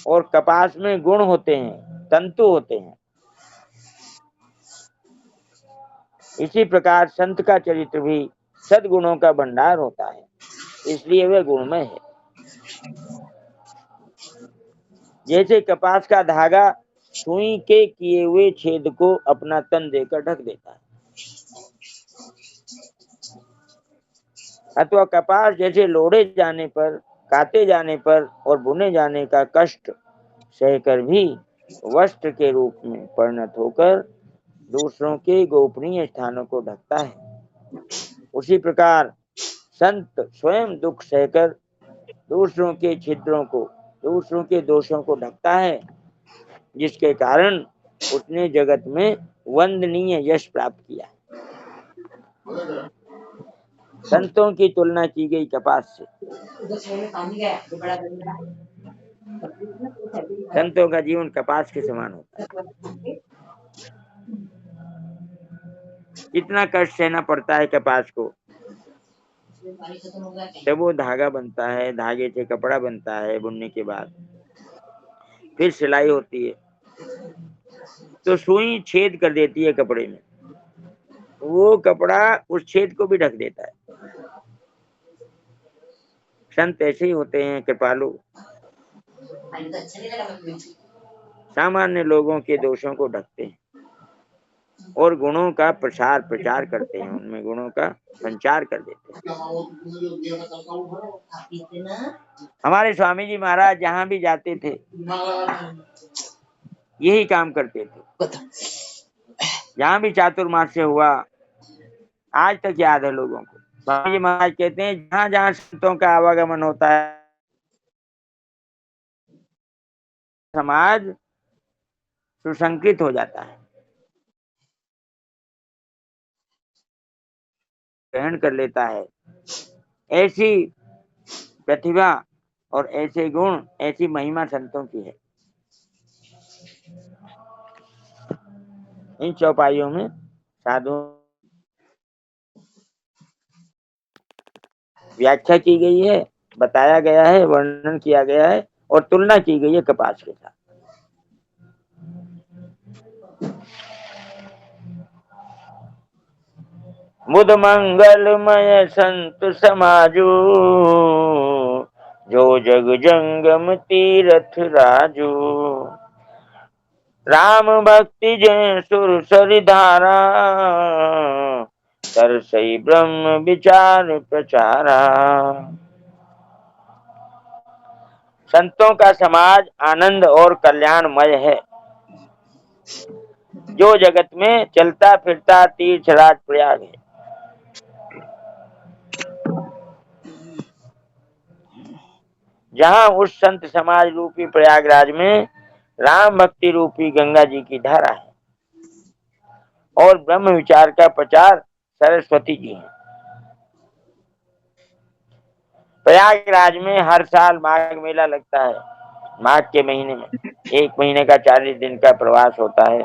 और कपास में गुण होते हैं, तंतु होते हैं। इसी प्रकार संत का चरित्र भी सद्गुणों का भंडार होता है, इसलिए वह गुणमय है। जैसे कपास का धागा सुई के किए हुए छेद को अपना तन देकर ढक देता है, अथवा कपास जैसे लोढ़े जाने पर, काटे जाने पर और बुने जाने का कष्ट सहकर भी वस्त्र के रूप में परिणत होकर दूसरों के गोपनीय स्थानों को ढकता है, उसी प्रकार संत स्वयं दुख सहकर दूसरों के छिद्रों को, दूसरों के दोषों को ढकता है, जिसके कारण उसने जगत में वंदनीय यश प्राप्त किया। संतों की तुलना की गई कपास से। संतों का जीवन कपास के समान होता है। कितना कष्ट सहना पड़ता है कपास को, जब वो धागा बनता है, धागे से कपड़ा बनता है, बुनने के बाद फिर सिलाई होती है तो सुई छेद कर देती है कपड़े में, वो कपड़ा उस छेद को भी ढक देता है। संत ऐसे ही होते हैं, कृपालु, सामान्य लोगों के दोषों को ढकते हैं और गुणों का प्रचार करते हैं, उनमें गुणों का संचार कर देते हैं। हमारे स्वामी जी महाराज जहां भी जाते थे यही काम करते थे। जहां भी चातुर्मास्य हुआ, आज तक याद है लोगों को। स्वामी जी महाराज कहते हैं जहां जहां संतों का आवागमन होता है समाज सुसंकृत हो जाता है, ग्रहण कर लेता है। ऐसी प्रतिभा और ऐसे गुण, ऐसी महिमा संतों की है। इन चौपाइयों में साधु व्याख्या की गई है, बताया गया है, वर्णन किया गया है और तुलना की गई है कपास के साथ। मुद मंगलमय संत समाजो, जो जग जंगम तीरथ राजो। राम भक्ति जय सुर सरिधारा, तरसई ब्रह्म विचार प्रचारा। संतों का समाज आनंद और कल्याणमय है, जो जगत में चलता फिरता तीर्थराज प्रयाग है। जहां उस संत समाज रूपी प्रयागराज में राम भक्ति रूपी गंगा जी की धारा है और ब्रह्म विचार का प्रचार सरस्वती जी हैं। प्रयागराज में हर साल माघ मेला लगता है। माघ के महीने में 1 महीने का 40 दिन का प्रवास होता है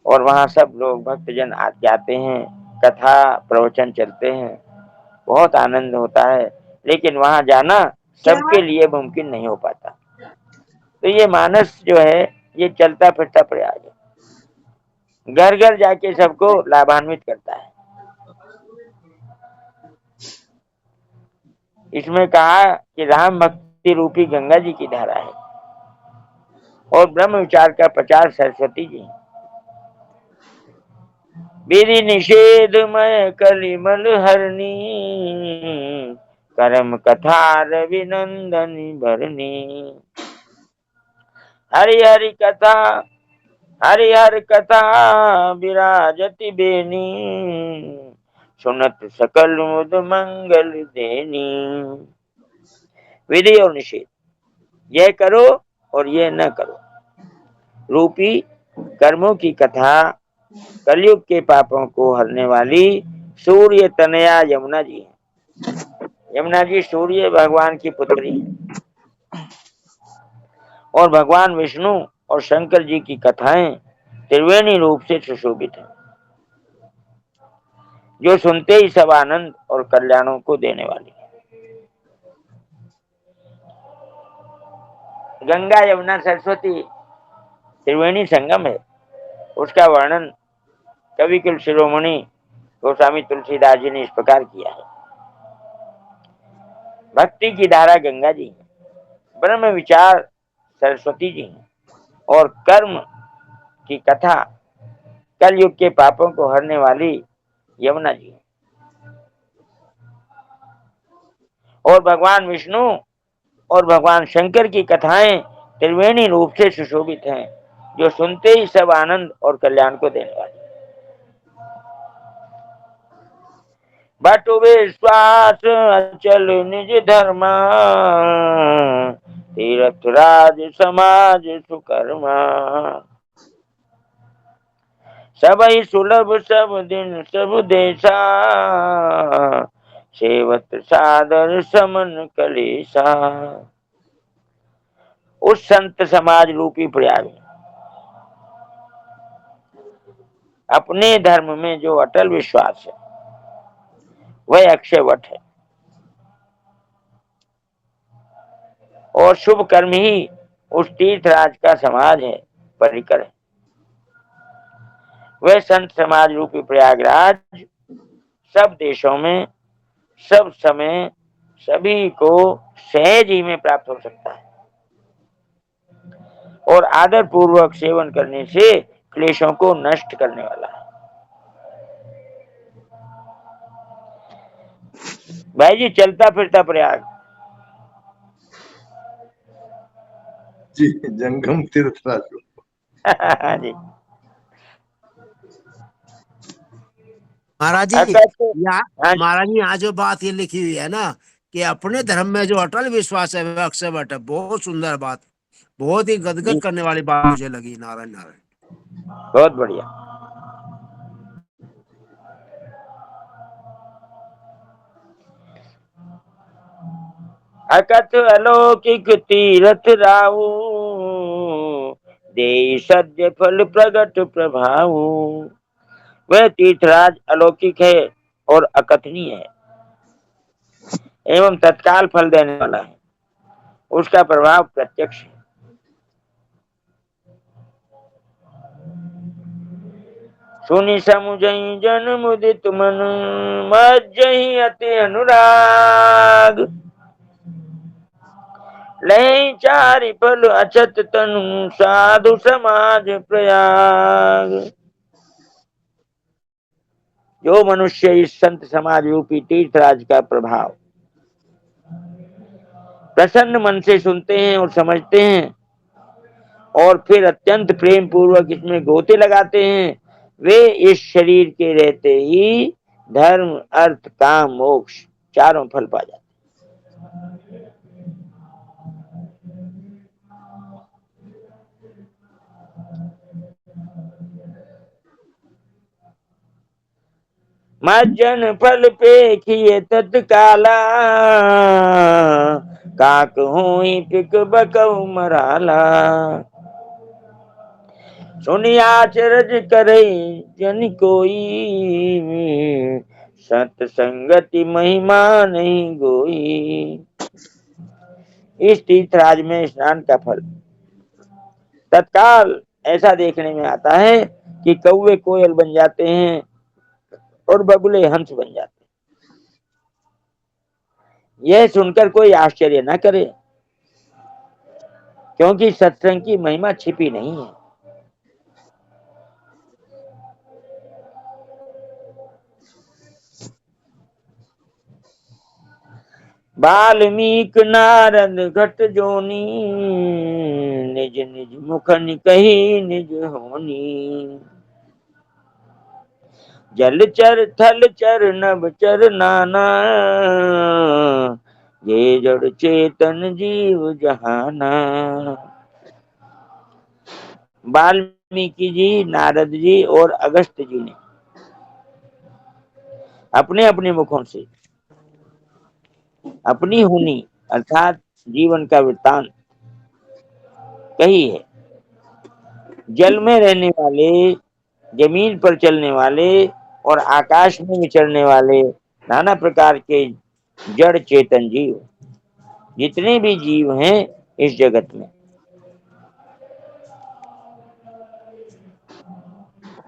और वहां सब लोग भक्तजन जाते हैं, कथा प्रवचन चलते हैं, बहुत आनंद होता है। लेकिन वहां जाना सबके लिए मुमकिन नहीं हो पाता। तो ये मानस जो है ये चलता फिरता प्रयाग है, घर घर जाके सबको लाभान्वित करता है। इसमें कहा कि राम भक्ति रूपी गंगा जी की धारा है और ब्रह्म विचार का प्रचार सरस्वती जी है। विधि निषेधमय कलिमल हरनी, कर्म कथा रविनंदनी भरनी। हरि हरि कथा, हरिहर कथा विराजति बेनी, सुनत सकल मुद मंगल देनी। विधि और निषेध, यह करो और यह न करो रूपी कर्मों की कथा कलयुग के पापों को हरने वाली सूर्य तनया यमुना जी है। यमुना जी सूर्य भगवान की पुत्री है और भगवान विष्णु और शंकर जी की कथाएं त्रिवेणी रूप से सुशोभित है, जो सुनते ही सब आनंद और कल्याणों को देने वाली है। गंगा यमुना सरस्वती त्रिवेणी संगम है। उसका वर्णन कवि कुल शिरोमणि गोस्वामी तुलसीदास जी ने इस प्रकार किया है। भक्ति की धारा गंगा जी है, ब्रह्म विचार सरस्वती जी हैं और कर्म की कथा कलयुग के पापों को हरने वाली यमुना जी है। और भगवान विष्णु और भगवान शंकर की कथाएं त्रिवेणी रूप से सुशोभित हैं, जो सुनते ही सब आनंद और कल्याण को देने वाली। बटु विश्वास अचल निज धर्मा, तीर्थ राज समाज सुकर्मा। सब ही सुलभ सब दिन सब देशा, सेवत सादर समन कलेसा। उस संत समाज रूपी प्रयाग में अपने धर्म में जो अटल विश्वास है वह अक्षय वट है और शुभ कर्म ही उस तीर्थराज का समाज है, परिकर है। वह संत समाज रूपी प्रयागराज सब देशों में सब समय सभी को सहज ही में प्राप्त हो सकता है और आदर पूर्वक सेवन करने से क्लेशों को नष्ट करने वाला है। भाई जी चलता फिरता प्रयाग जी, जंगम तीर्थराज। जी महाराज जी हाँ महाराज जी यहाँ जो बात ये लिखी हुई है ना कि अपने धर्म में जो अटल विश्वास है वह अक्षय वट है, बहुत सुंदर बात, बहुत ही गदगद करने वाली बात मुझे लगी। नारायण नारायण, बहुत बढ़िया। अकथ अलौकिक तीरथ राहु दे सद्य फल प्रगट प्रभाव। वह तीर्थराज अलौकिक है और अकथनीय है एवं तत्काल फल देने वाला है, उसका प्रभाव प्रत्यक्ष है। सुनि समुझई जन मुदित मन मज्जहि अति अनुराग। लय चारि फल अछत तनु साधु समाज प्रयाग। जो मनुष्य इस संत समाज रूपी तीर्थराज का प्रभाव प्रसन्न मन से सुनते हैं और समझते हैं और फिर अत्यंत प्रेम पूर्वक इसमें गोते लगाते हैं, वे इस शरीर के रहते ही धर्म अर्थ काम मोक्ष चारों फल पा जाते। मज्जन फल पेखिए तत्काला काक हुई पिक बकऊ मराला। सुनिया चरज करे जन कोई सत संगति महिमा नहीं गोई। इस तीर्थराज में स्नान का फल तत्काल ऐसा देखने में आता है कि कौवे कोयल बन जाते हैं और बगुले हंस बन जाते हैं। यह सुनकर कोई आश्चर्य न करे, क्योंकि सत्संग की महिमा छिपी नहीं है। वाल्मीकि नारद घट जोनी निज निज मुखन कही निज होनी। जल चर थल चर नभ चर नाना ये जड़ चेतन जीव जहाना। वाल्मीकि जी, नारद जी और अगस्त्य जी ने अपने अपने मुखों से अपनी हुनी अर्थात जीवन का वृत्तांत कही है। जल में रहने वाले, जमीन पर चलने वाले और आकाश में विचरने वाले नाना प्रकार के जड़ चेतन जीव, जितने भी जीव हैं इस जगत में,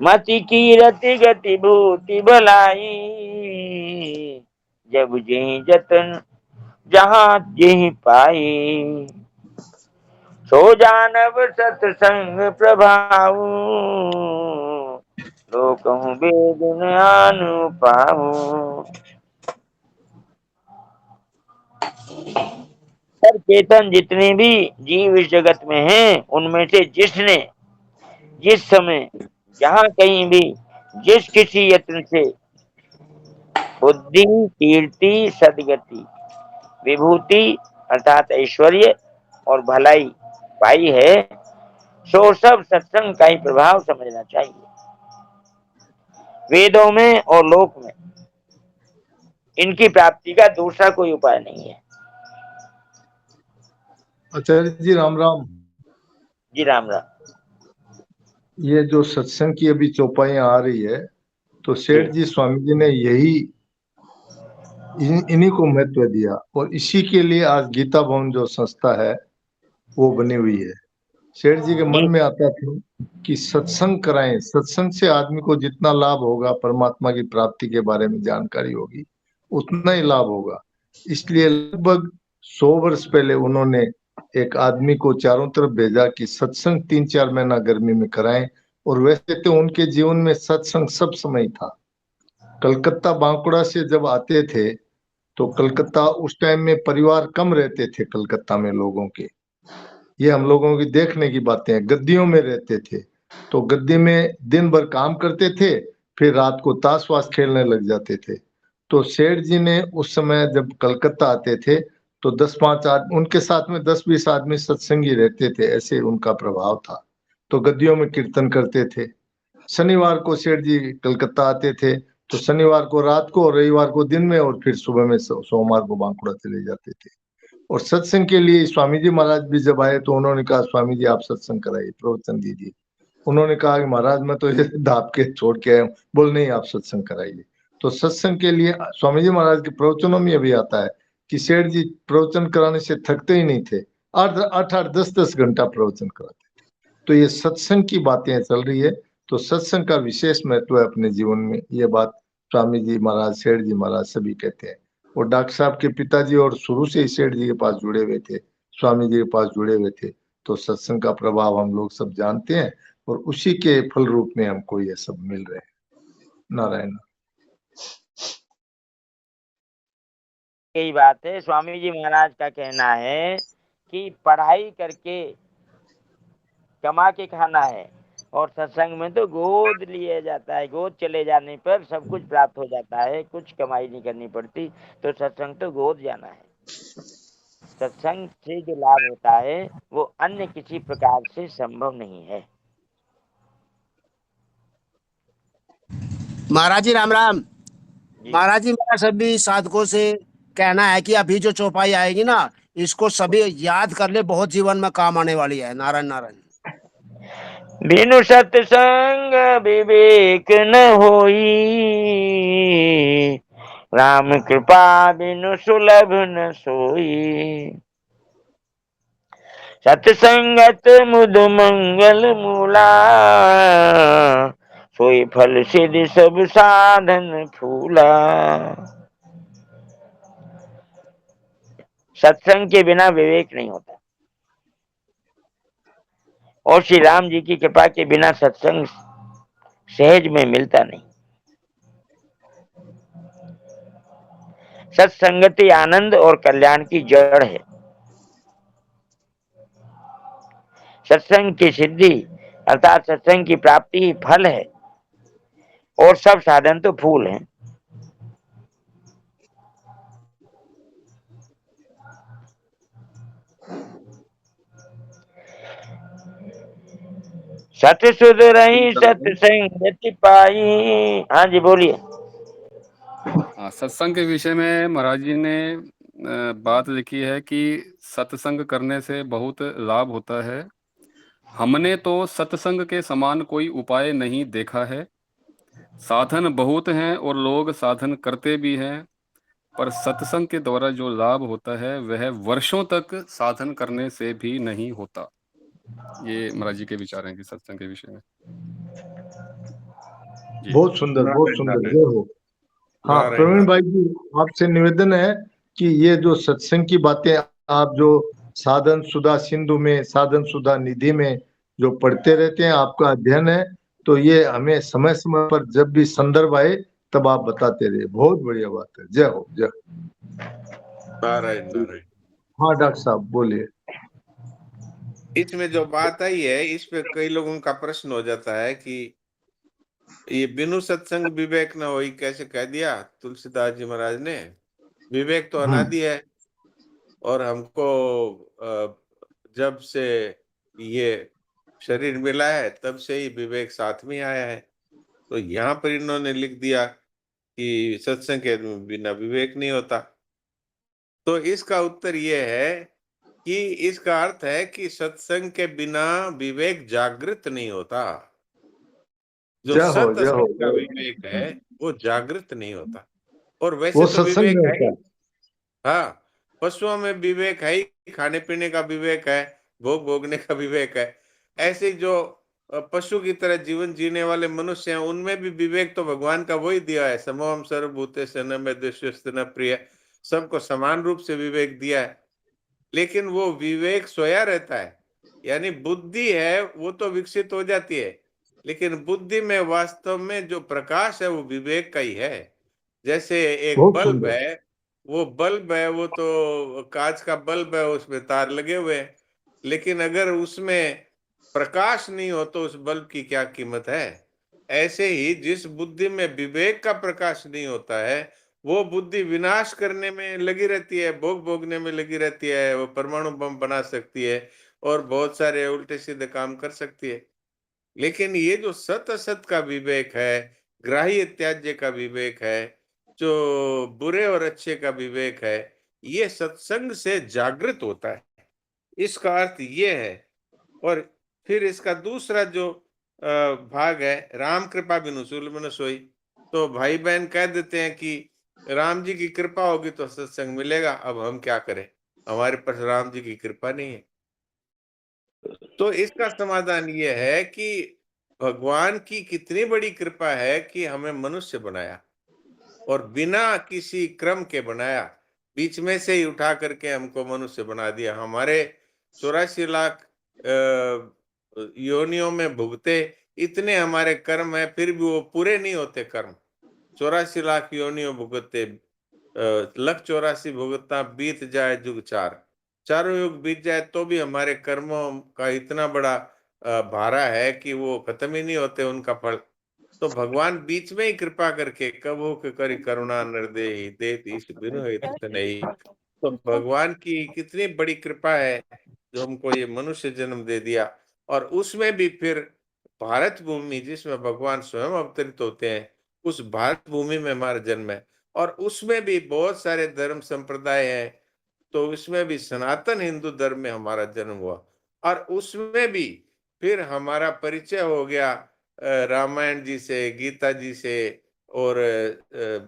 मति की रति गति भूति भलाई जब जेहि जतन जहाँ जेहि पाई। सो जानब सत्संग प्रभाव लोकहु वेद आनु पाऊ। पर चेतन जितने भी जीव इस जगत में हैं, उनमें से जिसने जिस समय जहाँ कहीं भी जिस किसी यत्न से बुद्धि कीर्ति सदगति विभूति अर्थात ऐश्वर्य और भलाई पाई है, सो सब सत्संग का ही प्रभाव समझना चाहिए। वेदों में और लोक में इनकी प्राप्ति का दूसरा कोई उपाय नहीं है। आचार्य जी राम राम। जी राम राम। ये जो सत्संग की अभी चौपाइयां आ रही है, तो सेठ जी स्वामी जी ने यही इन्हीं को महत्व दिया और इसी के लिए आज गीता भवन जो संस्था है वो बनी हुई है। सेठ जी के मन में आता था कि सत्संग कराएं, सत्संग से आदमी को जितना लाभ होगा, परमात्मा की प्राप्ति के बारे में जानकारी होगी, उतना ही लाभ होगा। इसलिए लगभग 100 वर्ष पहले उन्होंने एक आदमी को चारों तरफ भेजा कि सत्संग 3-4 महीना गर्मी में कराएं। और वैसे तो उनके जीवन में सत्संग सब समय था। कलकत्ता बांकुड़ा से जब आते थे तो कलकत्ता उस टाइम में परिवार कम रहते थे कलकत्ता में लोगों के। ये हम लोगों की देखने की बातें हैं। गद्दियों में रहते थे, तो गद्दी में दिन भर काम करते थे, फिर रात को ताश वाश खेलने लग जाते थे। तो सेठ जी ने उस समय जब कलकत्ता आते थे तो 10-5 आदमी उनके साथ में, 10-20 आदमी सत्संगी रहते थे, ऐसे उनका प्रभाव था। तो गद्दियों में कीर्तन करते थे। शनिवार को सेठ जी कलकत्ता आते थे, तो शनिवार को रात को और रविवार को दिन में, और फिर सुबह में सोमवार को बांकुड़ा चले जाते थे। और सत्संग के लिए स्वामी जी महाराज भी जब आए तो उन्होंने कहा, स्वामी जी आप सत्संग कराइए, प्रवचन दीजिए। उन्होंने कहा कि महाराज मैं तो ये दाप के छोड़ के आया हूँ। बोल नहीं, आप सत्संग कराइए। तो सत्संग के लिए स्वामी जी महाराज के प्रवचनों में भी आता है कि सेठ जी प्रवचन कराने से थकते ही नहीं थे, 8-8 10-10 घंटा प्रवचन कराते थे। तो ये सत्संग की बातें चल रही है, तो सत्संग का विशेष महत्व है अपने जीवन में। ये बात स्वामी जी महाराज, सेठ जी महाराज सभी कहते हैं। और डॉक्टर साहब के पिताजी और शुरू से ही सेठ जी के पास जुड़े हुए थे, स्वामी जी के पास जुड़े हुए थे। तो सत्संग का प्रभाव हम लोग सब जानते हैं, और उसी के फल रूप में हमको ये सब मिल रहे हैं। नारायण। यही बात है। स्वामी जी महाराज का कहना है कि पढ़ाई करके कमा के खाना है, और सत्संग में तो गोद लिया जाता है। गोद चले जाने पर सब कुछ प्राप्त हो जाता है, कुछ कमाई नहीं करनी पड़ती। तो सत्संग तो गोद जाना है। सत्संग से जो लाभ होता है वो अन्य किसी प्रकार से संभव नहीं है। महाराज जी राम राम। जी। महाराज जी मेरा सभी साधकों से कहना है कि अभी जो चौपाई आएगी ना, इसको सभी याद कर ले, बहुत जीवन में काम आने वाली है। नारायण नारायण। बिनु सत्संग विवेक न होई, राम कृपा बिनु सुलभ न सोई। सत्संगत मुद मंगल मूला, सोई फल सिद्धि सब साधन फूला। सत्संग के बिना विवेक नहीं होता, और श्री राम जी की कृपा के बिना सत्संग सहज में मिलता नहीं। सत्संगति आनंद और कल्याण की जड़ है। सत्संग की सिद्धि अर्थात सत्संग की प्राप्ति ही फल है, और सब साधन तो फूल हैं। सत सुध रही सत्संगति पाई। हाँ जी बोलिए। सत्संग के विषय में महाराज जी ने बात लिखी है कि सत्संग करने से बहुत लाभ होता है। हमने तो सत्संग के समान कोई उपाय नहीं देखा है। साधन बहुत हैं और लोग साधन करते भी हैं, पर सत्संग के द्वारा जो लाभ होता है वह वर्षों तक साधन करने से भी नहीं होता। ये महाराज जी के विचार हैं कि सत्संग के विषय में। जी। बहुत सुंदर, बहुत सुंदर। जय हो। हाँ प्रवीण भाई जी, आपसे निवेदन है कि ये जो सत्संग की बातें आप जो साधन सुधा सिंधु में, साधन सुधा निधि में जो पढ़ते रहते हैं, आपका अध्ययन है, तो ये हमें समय समय पर जब भी संदर्भ आए तब आप बताते रहिए। बहुत बढ़िया बात है। जय हो, जय हो। नारायण नारायण। हाँ डॉक्टर साहब बोलिए। इसमें जो बात आई है, इस पे कई लोगों का प्रश्न हो जाता है कि ये बिनु सत्संग विवेक न होई कैसे कह दिया तुलसीदास जी महाराज ने। विवेक तो अनादि है, और हमको जब से ये शरीर मिला है तब से ही विवेक साथ में आया है। तो यहाँ पर इन्होंने लिख दिया कि सत्संग के बिना विवेक नहीं होता। तो इसका उत्तर ये है कि इसका अर्थ है कि सत्संग के बिना विवेक जागृत नहीं होता। जो सत्संग का विवेक है वो जागृत नहीं होता। और वैसे तो विवेक है ही। हाँ, पशुओं में विवेक है ही, खाने पीने का विवेक है, भोग भोगने का विवेक है, ऐसे जो पशु की तरह जीवन जीने वाले मनुष्य हैं, उनमें भी विवेक तो भगवान का वही दिया है। समोहम सर्वभूतेषु न मे द्वेष्यस्तु न प्रिय, सबको समान रूप से विवेक दिया है। लेकिन वो विवेक सोया रहता है, यानी बुद्धि है वो तो विकसित हो जाती है, लेकिन बुद्धि में वास्तव में जो प्रकाश है वो विवेक का ही है। जैसे एक बहुत बल्ब सुंदर। है, वो बल्ब है, वो तो कांच का बल्ब है, उसमें तार लगे हुए हैं, लेकिन अगर उसमें प्रकाश नहीं हो तो उस बल्ब की क्या कीमत है। ऐसे ही जिस बुद्धि में विवेक का प्रकाश नहीं होता है, वो बुद्धि विनाश करने में लगी रहती है, भोग भोगने में लगी रहती है। वो परमाणु बम बना सकती है और बहुत सारे उल्टे सीधे काम कर सकती है। लेकिन ये जो सत असत का विवेक है, ग्राह्य त्याज्य का विवेक है, जो बुरे और अच्छे का विवेक है, ये सत्संग से जागृत होता है। इसका अर्थ ये है। और फिर इसका दूसरा जो भाग है, राम कृपा बिनु सुलभ न सोई। तो भाई बहन कह देते हैं कि राम जी की कृपा होगी तो सत्संग मिलेगा। अब हम क्या करें, हमारे पास राम जी की कृपा नहीं है। तो इसका समाधान ये है कि भगवान की कितनी बड़ी कृपा है कि हमें मनुष्य बनाया और बिना किसी क्रम के बनाया, बीच में से ही उठा करके हमको मनुष्य बना दिया। हमारे 84 लाख योनियों में भुगते इतने हमारे कर्म है, फिर भी वो पूरे नहीं होते कर्म। 84 लाख योनियों भुगते, 1,84,00,000 भुगतना बीत जाए जुग चार, चारों युग बीत जाए तो भी हमारे कर्मों का इतना बड़ा भारा है कि वो खत्म ही नहीं होते उनका फल। तो भगवान बीच में ही कृपा करके कबहू करी करुणा निर्देहि देत ईश बिनु हित नहीं। तो भगवान की कितनी बड़ी कृपा है जो हमको ये मनुष्य जन्म दे दिया। और उसमें भी फिर भारत भूमि जिसमें भगवान स्वयं अवतरित होते हैं, उस भारत भूमि में हमारा जन्म है। और उसमें भी बहुत सारे धर्म संप्रदाय हैं, तो उसमें भी सनातन हिंदू धर्म में हमारा जन्म हुआ। और उसमें भी फिर हमारा परिचय हो गया रामायण जी से, गीता जी से, और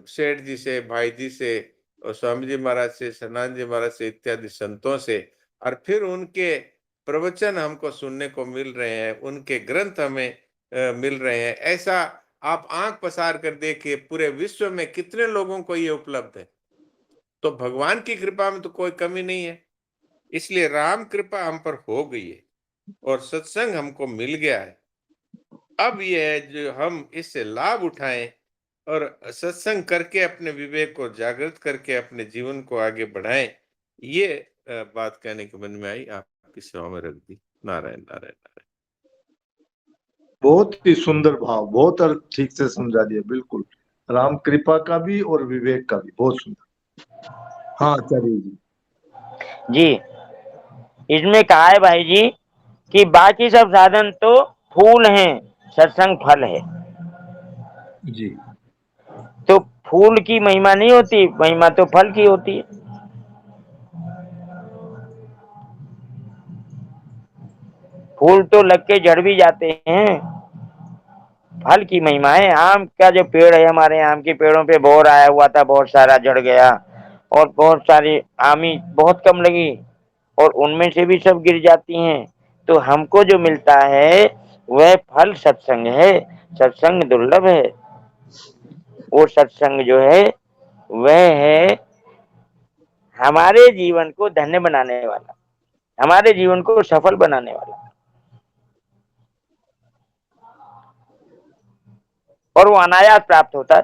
सेठ जी से, भाई जी से, और स्वामी जी महाराज से, सनातन जी महाराज से, इत्यादि संतों से। और फिर उनके प्रवचन हमको सुनने को मिल रहे हैं, उनके ग्रंथ हमें मिल रहे हैं। ऐसा आप आंख पसार कर देखिए, पूरे विश्व में कितने लोगों को ये उपलब्ध है। तो भगवान की कृपा में तो कोई कमी नहीं है। इसलिए राम कृपा हम पर हो गई है और सत्संग हमको मिल गया है। अब यह है जो हम इससे लाभ उठाएं और सत्संग करके अपने विवेक को जागृत करके अपने जीवन को आगे बढ़ाएं। ये बात कहने के मन में आई, आपकी सेवा में रख दी। नारायण नारायण नारायण। बहुत ही सुंदर भाव, बहुत अर्थ ठीक से समझा दिया, बिल्कुल। राम कृपा का भी और विवेक का भी, बहुत सुंदर। हाँ आचार्य जी। जी, इसमें कहा है भाई जी कि बाकी सब साधन तो फूल हैं, सत्संग फल है। जी तो फूल की महिमा नहीं होती, महिमा तो फल की होती है। फूल तो लग के झड़ भी जाते हैं, फल की महिमा है। आम का जो पेड़ है, हमारे आम के पेड़ों पे बोर आया हुआ था, बहुत सारा झड़ गया और बहुत सारी आमी बहुत कम लगी और उनमें से भी सब गिर जाती हैं। तो हमको जो मिलता है वह फल सत्संग है। सत्संग दुर्लभ है। वो सत्संग जो है वह है हमारे जीवन को धन्य बनाने वाला, हमारे जीवन को सफल बनाने वाला, और वो अनायास प्राप्त होता है,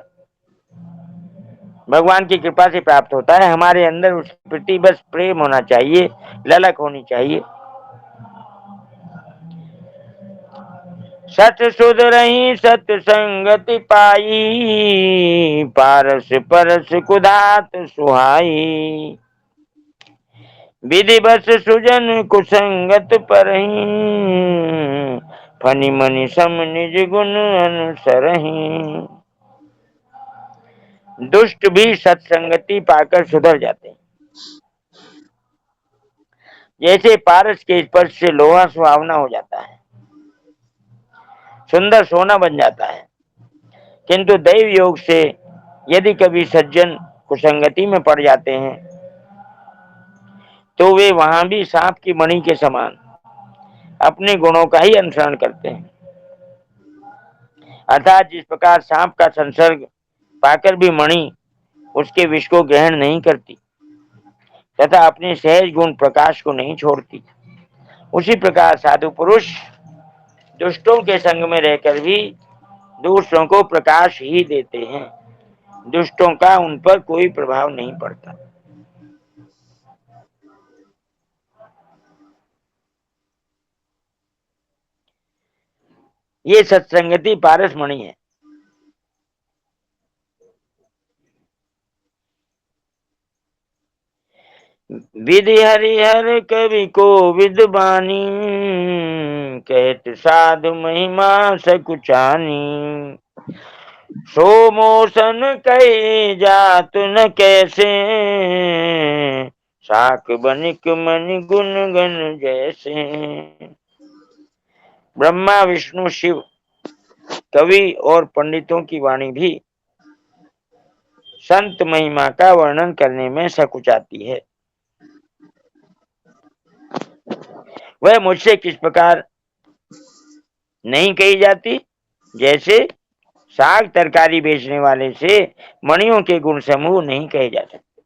भगवान की कृपा से प्राप्त होता है। हमारे अंदर उस प्रति बस प्रेम होना चाहिए, ललक होनी चाहिए। सत सुध रही सत्संगति पाई, पारस परस कुदात सुहाई। विधि बस सुजन कुसंगत परही, फनि मनि सम निज गुण अनुसरही। दुष्ट भी सत्संगति पाकर सुधर जाते हैं। जैसे पारस के स्पर्श से लोहा सुहावना हो जाता है, सुंदर सोना बन जाता है। किंतु दैव योग से यदि कभी सज्जन कुसंगति में पड़ जाते हैं तो वे वहां भी सांप की मणि के समान अपने गुणों का ही अनुसरण करते हैं। अर्थात जिस प्रकार सांप का संसर्ग पाकर भी मणि उसके विष को ग्रहण नहीं करती तथा अपने सहज गुण प्रकाश को नहीं छोड़ती, उसी प्रकार साधु पुरुष दुष्टों के संग में रहकर भी दूसरों को प्रकाश ही देते हैं, दुष्टों का उन पर कोई प्रभाव नहीं पड़ता। ये सत्संगति पारसमणि है। विधि हरिहर कवि को विद्वानी, कहत साधु महिमा सकुचानी। सो मोसन कई जात न कैसे, साक बनिक मनि गुण गण जैसे। ब्रह्मा विष्णु शिव कवि और पंडितों की वाणी भी संत महिमा का वर्णन करने में सकुचाती है। वह मुझसे किस प्रकार नहीं कही जाती, जैसे साग तरकारी बेचने वाले से मणियों के गुण समूह नहीं कहे जा सकते।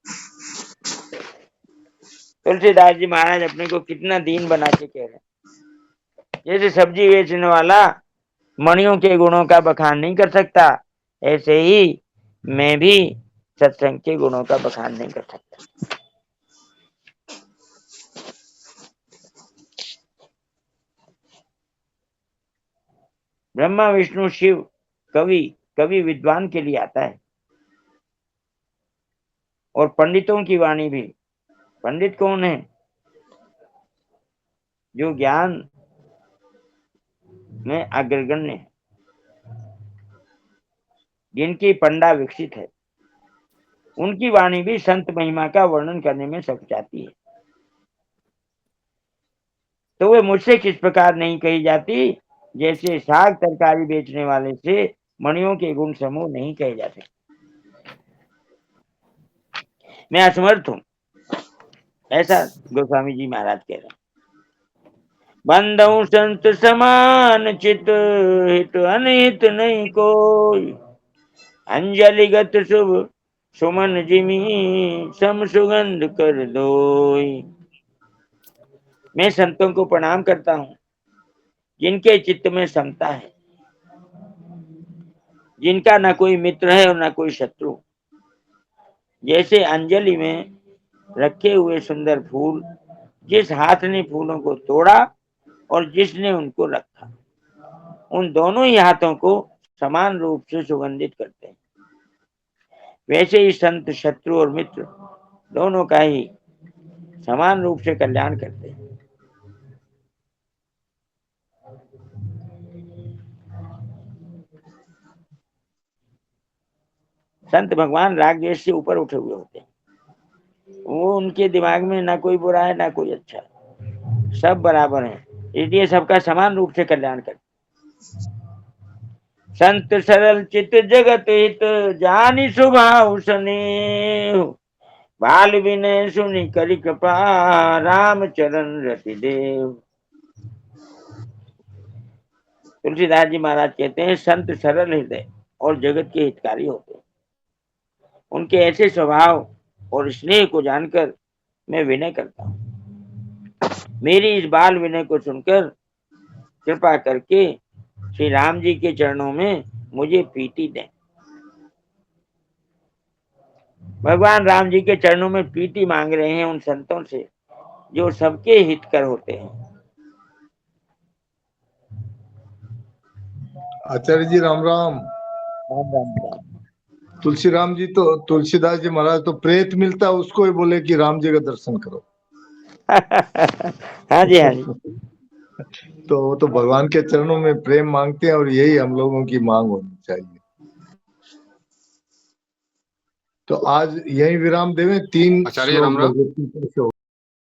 तुलसीदास जी महाराज अपने को कितना दीन बना के कह रहे हैं। जैसे सब्जी बेचने वाला मणियों के गुणों का बखान नहीं कर सकता, ऐसे ही मैं भी सत्संग के गुणों का बखान नहीं कर सकता। ब्रह्मा विष्णु शिव कवि विद्वान के लिए आता है, और पंडितों की वाणी भी। पंडित कौन है? जो ज्ञान में अग्रगण्य है, जिनकी पंडा विकसित है, उनकी वाणी भी संत महिमा का वर्णन करने में सकुचाती है। तो वे मुझसे किस प्रकार नहीं कही जाती, जैसे साग तरकारी बेचने वाले से मणियों के गुण समूह नहीं कहे जाते। मैं असमर्थ हूं, ऐसा गोस्वामी जी महाराज कह रहे हैं। बंधु संत समान चित, हित अनहित नहीं कोई। अंजलिगत शुभ सुमन जिमी, सम सुगंध कर दोई। मैं संतों को प्रणाम करता हूं जिनके चित्त में समता है, जिनका ना कोई मित्र है और ना कोई शत्रु। जैसे अंजलि में रखे हुए सुंदर फूल, जिस हाथ ने फूलों को तोड़ा और जिसने उनको रखा, उन दोनों ही हाथों को समान रूप से सुगंधित करते हैं। वैसे ही संत शत्रु और मित्र दोनों का ही समान रूप से कल्याण करते हैं। संत भगवान राग द्वेष से ऊपर उठे हुए होते हैं। वो उनके दिमाग में ना कोई बुरा है ना कोई अच्छा, सब बराबर हैं, इसलिए सबका समान रूप से कल्याण करते। संत सरल चित जगत हित, जानी स्वभाव स्नेह। बाल विनय सुनि करि कृपा, राम चरण रति देव। तुलसीदास जी महाराज कहते हैं, संत सरल हृदय और जगत के हितकारी होते हैं। उनके ऐसे स्वभाव और स्नेह को जानकर मैं विनय करता हूँ। मेरी इस बाल विनय को सुनकर कृपा करके श्री राम जी के चरणों में मुझे प्रीति दें। भगवान राम जी के चरणों में प्रीति मांग रहे हैं उन संतों से जो सबके हितकर होते हैं। आचार्य जी राम राम। तुलसी राम जी तो तुलसीदास जी महाराज तो प्रेत मिलता उसको ही बोले कि राम जी का दर्शन करो। हाँ जी हाँ जी। तो वो तो भगवान के चरणों में प्रेम मांगते हैं और यही हम लोगों की मांग होनी चाहिए। तो आज यही विराम देवें। 3 आचार्य राम राम। श्लोक